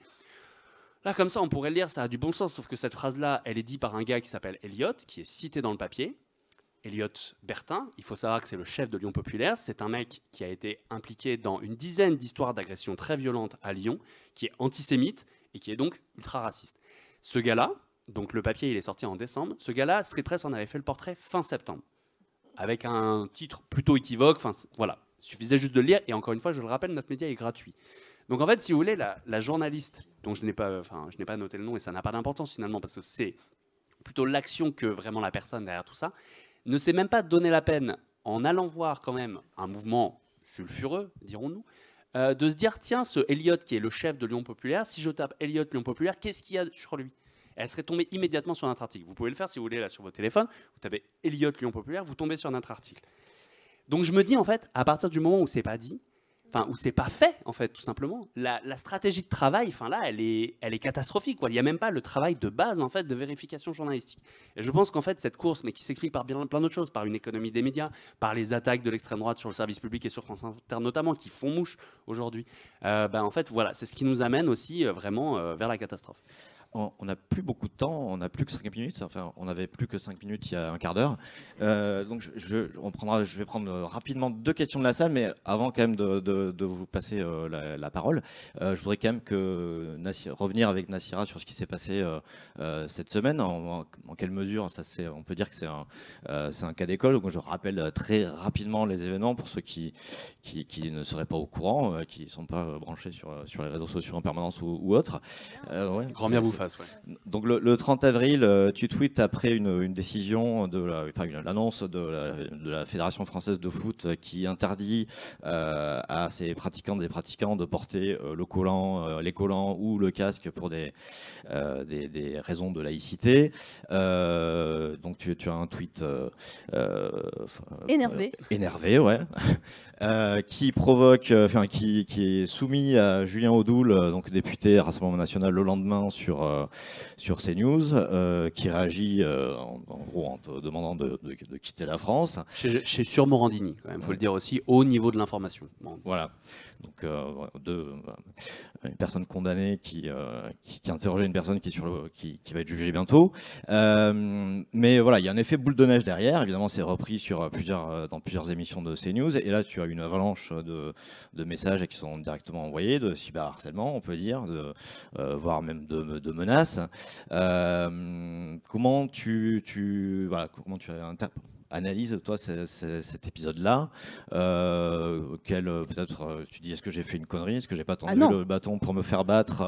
Là, comme ça, on pourrait le lire, ça a du bon sens, sauf que cette phrase-là, elle est dite par un gars qui s'appelle Elliot, qui est cité dans le papier. Elliot Bertin, il faut savoir que c'est le chef de Lyon Populaire. C'est un mec qui a été impliqué dans une dizaine d'histoires d'agressions très violentes à Lyon, qui est antisémite et qui est donc ultra raciste. Ce gars-là, donc le papier il est sorti en décembre, ce gars-là, Street Press en avait fait le portrait fin septembre, avec un titre plutôt équivoque, enfin voilà, il suffisait juste de le lire, et encore une fois, je le rappelle, notre média est gratuit. Donc en fait, si vous voulez, la journaliste, dont je n'ai pas noté le nom, et ça n'a pas d'importance finalement, parce que c'est plutôt l'action que vraiment la personne derrière tout ça, ne s'est même pas donné la peine, en allant voir quand même un mouvement sulfureux, dirons-nous, de se dire, tiens, ce Elliot qui est le chef de Lyon Populaire, si je tape Elliot Lyon Populaire, qu'est-ce qu'il y a sur lui? Elle serait tombée immédiatement sur notre article. Vous pouvez le faire si vous voulez, là, sur votre téléphone, vous tapez Elliot Lyon Populaire, vous tombez sur notre article. Donc je me dis, en fait, à partir du moment où c'est pas dit, enfin, où c'est pas fait, en fait, tout simplement, la stratégie de travail, enfin là, elle est catastrophique, quoi. Il n'y a même pas le travail de base, en fait, de vérification journalistique. Et je pense qu'en fait, cette course, mais qui s'explique par plein d'autres choses, par une économie des médias, par les attaques de l'extrême droite sur le service public et sur France Inter notamment, qui font mouche aujourd'hui, en fait, voilà, c'est ce qui nous amène aussi vraiment vers la catastrophe. On n'a plus beaucoup de temps, on n'a plus que 5 minutes, enfin on n'avait plus que 5 minutes il y a un quart d'heure. Donc je vais prendre rapidement 2 questions de la salle, mais avant quand même de vous passer la parole, je voudrais quand même revenir avec Nassira sur ce qui s'est passé cette semaine. En quelle mesure, on peut dire que c'est un cas d'école. Donc je rappelle très rapidement les événements pour ceux qui ne seraient pas au courant, qui ne sont pas branchés sur les réseaux sociaux en permanence ou autres. Ouais, grand bien vous fasse. Ouais. Donc le 30 avril, tu tweets après une décision l'annonce de la Fédération française de foot qui interdit à ses pratiquantes et pratiquants de porter le collant, les collants ou le casque pour des raisons de laïcité. Donc tu as un tweet énervé, ouais, qui provoque, qui est soumis à Julien Audoul, donc député Rassemblement National, le lendemain sur CNews, qui réagit en gros en te demandant de quitter la France. Chez sur Morandini, quand même, il faut le dire aussi, au niveau de l'information. Bon. Voilà. Donc une personne condamnée qui interrogeait une personne qui va être jugée bientôt. Mais voilà, il y a un effet boule de neige derrière. Évidemment, c'est repris dans plusieurs émissions de CNews. Et là, tu as une avalanche de messages qui sont directement envoyés, de cyberharcèlement, on peut dire, voire même de menaces. Comment tu analyses, toi, cet épisode-là? Peut-être, tu dis, est-ce que j'ai fait une connerie? Est-ce que j'ai pas tendu le bâton pour me faire battre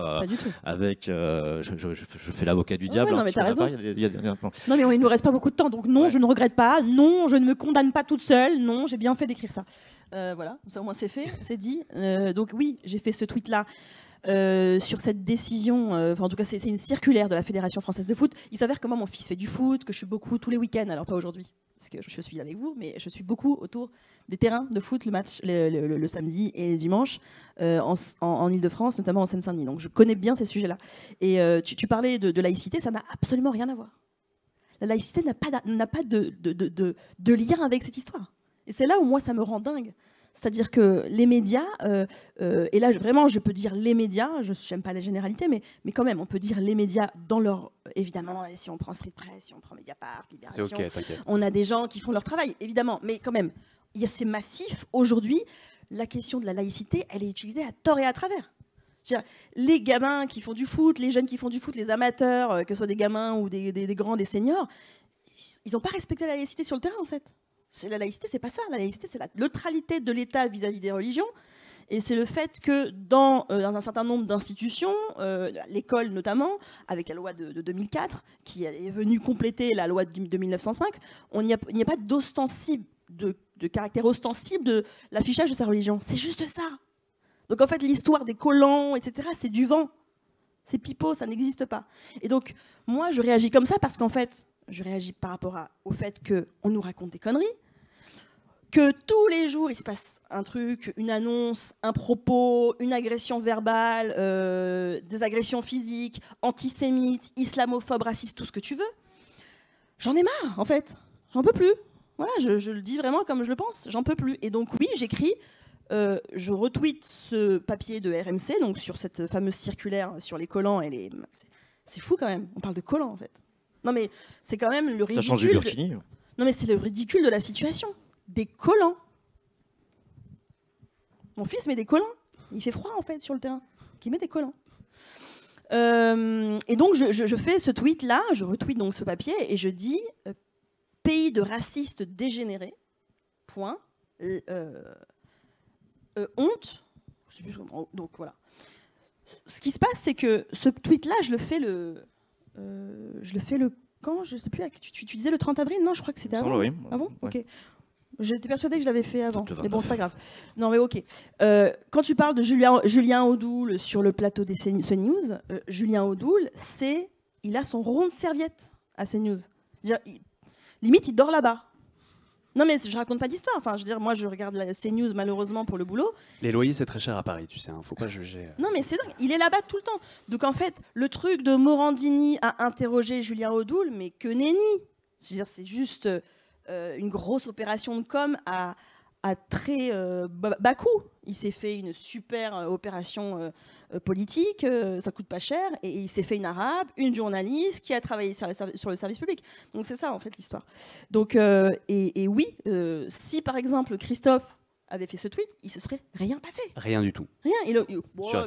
avec... je fais l'avocat du diable. Non, mais t'as raison. Non, mais il nous reste pas beaucoup de temps. Donc non, je ne regrette pas. Non, je ne me condamne pas toute seule. Non, j'ai bien fait d'écrire ça. Voilà, ça au moins c'est fait, c'est dit. Donc oui, j'ai fait ce tweet-là. Sur cette décision, en tout cas c'est une circulaire de la Fédération française de foot. Il s'avère que moi mon fils fait du foot, que je suis beaucoup tous les week-ends, alors pas aujourd'hui. parce que je suis avec vous, mais je suis beaucoup autour des terrains de foot, le samedi et le dimanche, en Ile-de-France, notamment en Seine-Saint-Denis. Donc je connais bien ces sujets-là. Et tu parlais de laïcité, ça n'a absolument rien à voir. La laïcité n'a pas de lien avec cette histoire. Et c'est là où moi ça me rend dingue. C'est-à-dire que les médias, et là vraiment je peux dire les médias, je n'aime pas la généralité, mais quand même on peut dire les médias dans leur... Évidemment, si on prend Street Press, si on prend Mediapart, Libération, okay, on a des gens qui font leur travail, évidemment, mais quand même, il y a ces massifs. Aujourd'hui, la question de la laïcité, elle est utilisée à tort et à travers. Les gamins qui font du foot, les jeunes qui font du foot, les amateurs, que ce soit des gamins ou des grands, des seniors, ils n'ont pas respecté la laïcité sur le terrain en fait. La laïcité, c'est pas ça. La laïcité, c'est la neutralité de l'État vis-à-vis des religions. Et c'est le fait que dans un certain nombre d'institutions, l'école notamment, avec la loi de 2004, qui est venue compléter la loi de 1905, il n'y a pas de caractère ostensible de l'affichage de sa religion. C'est juste ça. Donc en fait, l'histoire des collants, etc., c'est du vent. C'est pipeau, ça n'existe pas. Et donc, moi, je réagis comme ça parce qu'en fait, je réagis par rapport au fait qu'on nous raconte des conneries, que tous les jours, il se passe un truc, une annonce, un propos, une agression verbale, des agressions physiques, antisémites, islamophobes, racistes, tout ce que tu veux. J'en ai marre, en fait. J'en peux plus. Voilà, je le dis vraiment comme je le pense. J'en peux plus. Et donc, oui, j'écris, je retweete ce papier de RMC, donc sur cette fameuse circulaire sur les collants. C'est fou quand même. On parle de collants, en fait. Non, mais c'est quand même le ridicule. Ça change du burkini. Non, mais c'est le ridicule de la situation. Des collants. Mon fils met des collants. Il fait froid, en fait, sur le terrain. Il met des collants. Et donc, je fais ce tweet-là, je retweet donc ce papier, et je dis pays de racistes dégénérés, point, honte. Je sais plus comment, donc, voilà. Ce qui se passe, c'est que ce tweet-là, je le fais quand je sais plus. Tu disais le 30 avril? Non, je crois que c'était avant. Oui. Ah bon? Ouais. Ok. J'étais persuadée que je l'avais fait avant. Mais bon, c'est pas grave. Non, mais ok. Quand tu parles de Julien Audoul sur le plateau des CNews, Julien Audoul, il a son rond de serviette à CNews. Limite, il dort là-bas. Non, mais je raconte pas d'histoire. Enfin, je veux dire, moi, je regarde la CNews malheureusement pour le boulot. Les loyers, c'est très cher à Paris, tu sais. Faut pas juger. Non, mais c'est dingue. Il est là-bas tout le temps. Donc, en fait, le truc de Morandini à interroger Julien Audoul, mais que nenni. Je veux dire, c'est juste une grosse opération de com à très bas coût. Il s'est fait une super opération politique, ça coûte pas cher, et il s'est fait une arabe, une journaliste qui a travaillé sur le service public. Donc c'est ça en fait l'histoire. Donc et oui, si par exemple Christophe avait fait ce tweet, il se serait rien passé. Rien du tout. Rien.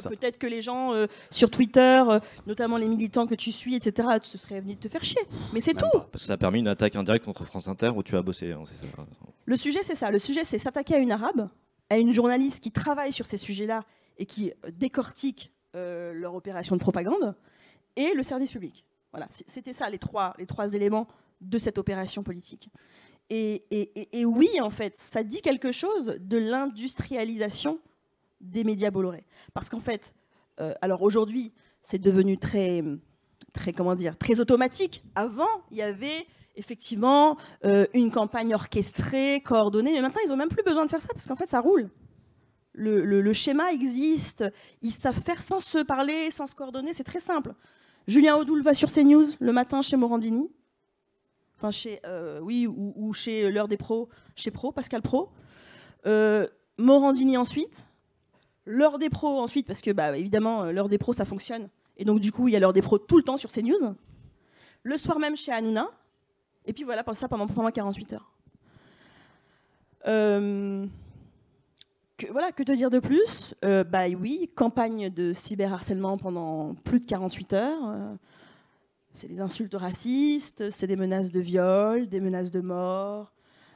Peut-être que les gens sur Twitter, notamment les militants que tu suis, etc., se seraient venus te faire chier. Mais c'est tout. Parce que ça a permis une attaque indirecte contre France Inter où tu as bossé. Hein, c'est ça. Le sujet, c'est ça. Le sujet, c'est s'attaquer à une arabe, à une journaliste qui travaille sur ces sujets-là et qui décortique leur opération de propagande, et le service public. Voilà, c'était ça les trois éléments de cette opération politique. Et oui, en fait, ça dit quelque chose de l'industrialisation des médias bollorés. Parce qu'en fait, alors aujourd'hui, c'est devenu très automatique. Avant, il y avait effectivement une campagne orchestrée, coordonnée, mais maintenant, ils n'ont même plus besoin de faire ça, parce qu'en fait, ça roule. Le schéma existe, ils savent faire sans se parler, sans se coordonner, c'est très simple. Julien Audoul va sur CNews le matin chez Morandini, enfin ou chez l'heure des pros, chez Pro, Pascal Pro. Morandini ensuite, l'heure des pros ensuite, parce que évidemment l'heure des pros ça fonctionne, et donc du coup il y a l'heure des pros tout le temps sur CNews. Le soir même chez Hanouna, et puis voilà, ça pendant 48 heures. Que te dire de plus? Oui, campagne de cyberharcèlement pendant plus de 48 heures. C'est des insultes racistes, c'est des menaces de viol, des menaces de mort.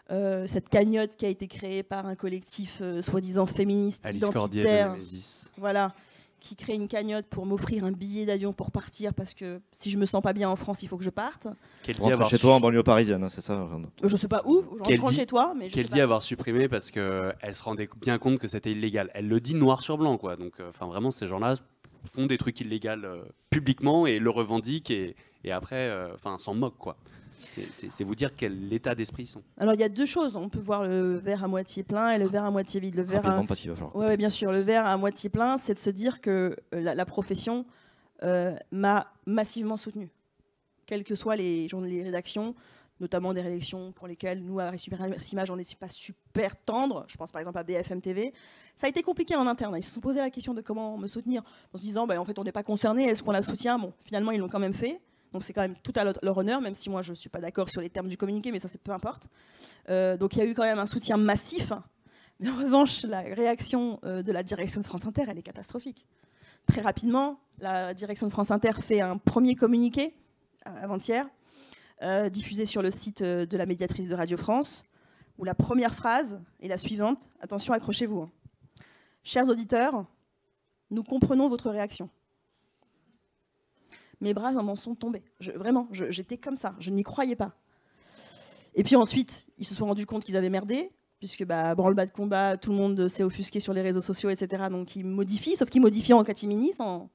Cette cagnotte qui a été créée par un collectif soi-disant féministe, Alice identitaire, Cordier de Nemesis. voilà, qui crée une cagnotte pour m'offrir un billet d'avion pour partir, parce que si je me sens pas bien en France, il faut que je parte. Rentre chez toi en banlieue parisienne, hein, c'est ça? Je sais pas où, je rentre chez toi, mais je sais qu'elle pas. dit avoir supprimé parce qu'elle se rendait bien compte que c'était illégal. Elle le dit noir sur blanc, quoi. Donc, vraiment, ces gens-là, font des trucs illégaux publiquement et le revendiquent et après, s'en moquent, quoi. C'est vous dire quel état d'esprit ils sont. Alors il y a deux choses, on peut voir le verre à moitié plein et le verre à moitié vide. Le verre Rapidement, parce qu'il va falloir couper. ouais, bien sûr, le verre à moitié plein, c'est de se dire que la profession m'a massivement soutenu, quelles que soient les rédactions, notamment des rédactions pour lesquelles nous, à Image, on n'est pas super tendre. Je pense par exemple à BFM TV. Ça a été compliqué en interne. Ils se sont posé la question de comment me soutenir, en se disant, en fait, on n'est pas concerné, est-ce qu'on la soutient? Bon, finalement, ils l'ont quand même fait. Donc c'est quand même tout à leur honneur, même si moi, je ne suis pas d'accord sur les termes du communiqué, mais ça, c'est peu importe. Donc il y a eu quand même un soutien massif. Mais en revanche, la réaction de la direction de France Inter, elle est catastrophique. Très rapidement, la direction de France Inter fait un premier communiqué, avant-hier, diffusé sur le site de la médiatrice de Radio France, où la première phrase est la suivante. Attention, accrochez-vous. Chers auditeurs, nous comprenons votre réaction. Mes bras m'en sont tombés. Vraiment, j'étais comme ça. Je n'y croyais pas. Et puis ensuite, ils se sont rendus compte qu'ils avaient merdé, puisque branle-bas de combat, tout le monde s'est offusqué sur les réseaux sociaux, etc. Donc ils modifient, sauf qu'ils modifient en catimini, sans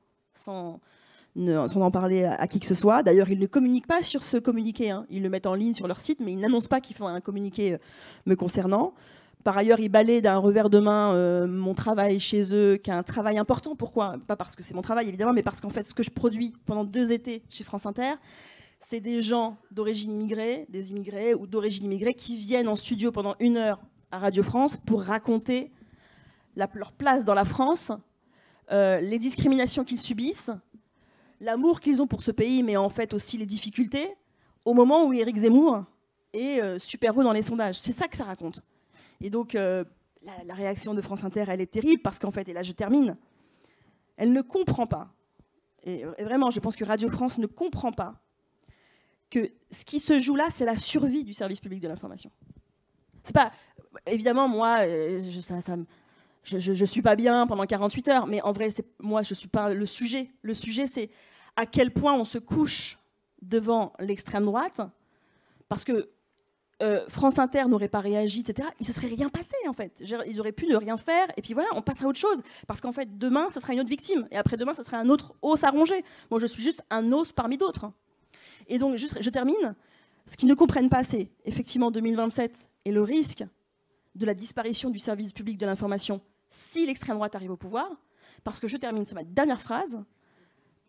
en parler à qui que ce soit. D'ailleurs, ils ne communiquent pas sur ce communiqué. Ils le mettent en ligne sur leur site, mais ils n'annoncent pas qu'ils font un communiqué me concernant. Par ailleurs, ils balaient d'un revers de main mon travail chez eux, qui est un travail important. Pourquoi? Pas parce que c'est mon travail, évidemment, mais parce qu'en fait, ce que je produis pendant 2 étés chez France Inter, c'est des gens d'origine immigrée, des immigrés ou d'origine immigrée qui viennent en studio pendant 1 heure à Radio France pour raconter leur place dans la France, les discriminations qu'ils subissent, l'amour qu'ils ont pour ce pays, mais en fait aussi les difficultés, au moment où Éric Zemmour est super haut dans les sondages. C'est ça que ça raconte. Et donc, la réaction de France Inter, elle est terrible, parce qu'en fait, et là je termine, elle ne comprend pas, et vraiment, je pense que Radio France ne comprend pas, que ce qui se joue là, c'est la survie du service public de l'information. C'est pas... Évidemment, moi, je suis pas bien pendant 48 heures, mais en vrai, moi, je suis pas le sujet. Le sujet, c'est à quel point on se couche devant l'extrême droite, parce que France Inter n'aurait pas réagi, etc. Il ne se serait rien passé, en fait. Ils auraient pu ne rien faire, et puis voilà, on passe à autre chose. Parce qu'en fait, demain, ce sera une autre victime, et après-demain, ce sera un autre os à ronger. Moi, je suis juste un os parmi d'autres. Et donc, je termine. Ce qu'ils ne comprennent pas, c'est effectivement 2027 et le risque de la disparition du service public de l'information si l'extrême droite arrive au pouvoir. Parce que je termine, c'est ma dernière phrase.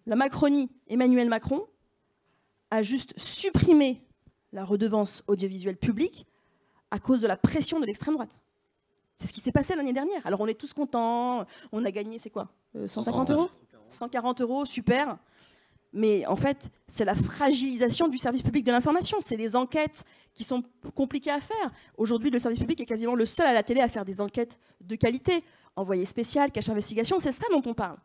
La Macronie, Emmanuel Macron, a juste supprimé la redevance audiovisuelle publique à cause de la pression de l'extrême droite. C'est ce qui s'est passé l'année dernière. Alors on est tous contents, on a gagné, c'est quoi 150 €? 140 €, super. Mais en fait, c'est la fragilisation du service public de l'information. C'est des enquêtes qui sont compliquées à faire. Aujourd'hui, le service public est quasiment le seul à la télé à faire des enquêtes de qualité. Envoyé spécial, cache investigation, c'est ça dont on parle.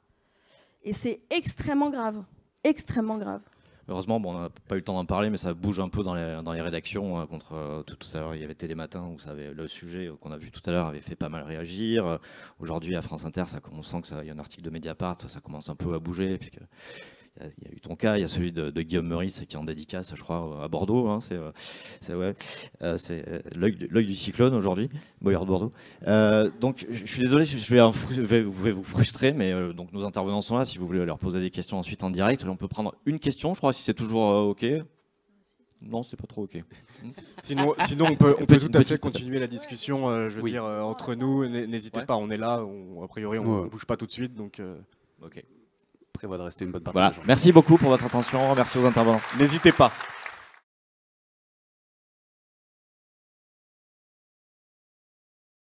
Et c'est extrêmement grave. Extrêmement grave. Heureusement, on n'a pas eu le temps d'en parler, mais ça bouge un peu dans les rédactions. Tout à l'heure, il y avait Télématin, où le sujet qu'on a vu tout à l'heure avait fait pas mal réagir. Aujourd'hui, à France Inter, on sent qu'il y a un article de Mediapart, ça commence un peu à bouger. Il y a eu ton cas, il y a celui de Guillaume Meurice qui est en dédicace, je crois, à Bordeaux. C'est l'œil du cyclone aujourd'hui, Boyard de Bordeaux. Donc, je suis désolé, je vais vous frustrer, mais donc nos intervenants sont là. Si vous voulez leur poser des questions ensuite en direct, on peut prendre une question, je crois, si c'est toujours OK. Non, c'est pas trop OK. Sinon on peut tout à fait continuer la discussion, je veux dire, entre nous. N'hésitez pas, on est là. A priori, on ne bouge pas tout de suite. Donc, OK. Prévoit de rester une bonne partie voilà. de la journée. Merci beaucoup pour votre attention. Merci aux intervenants. N'hésitez pas.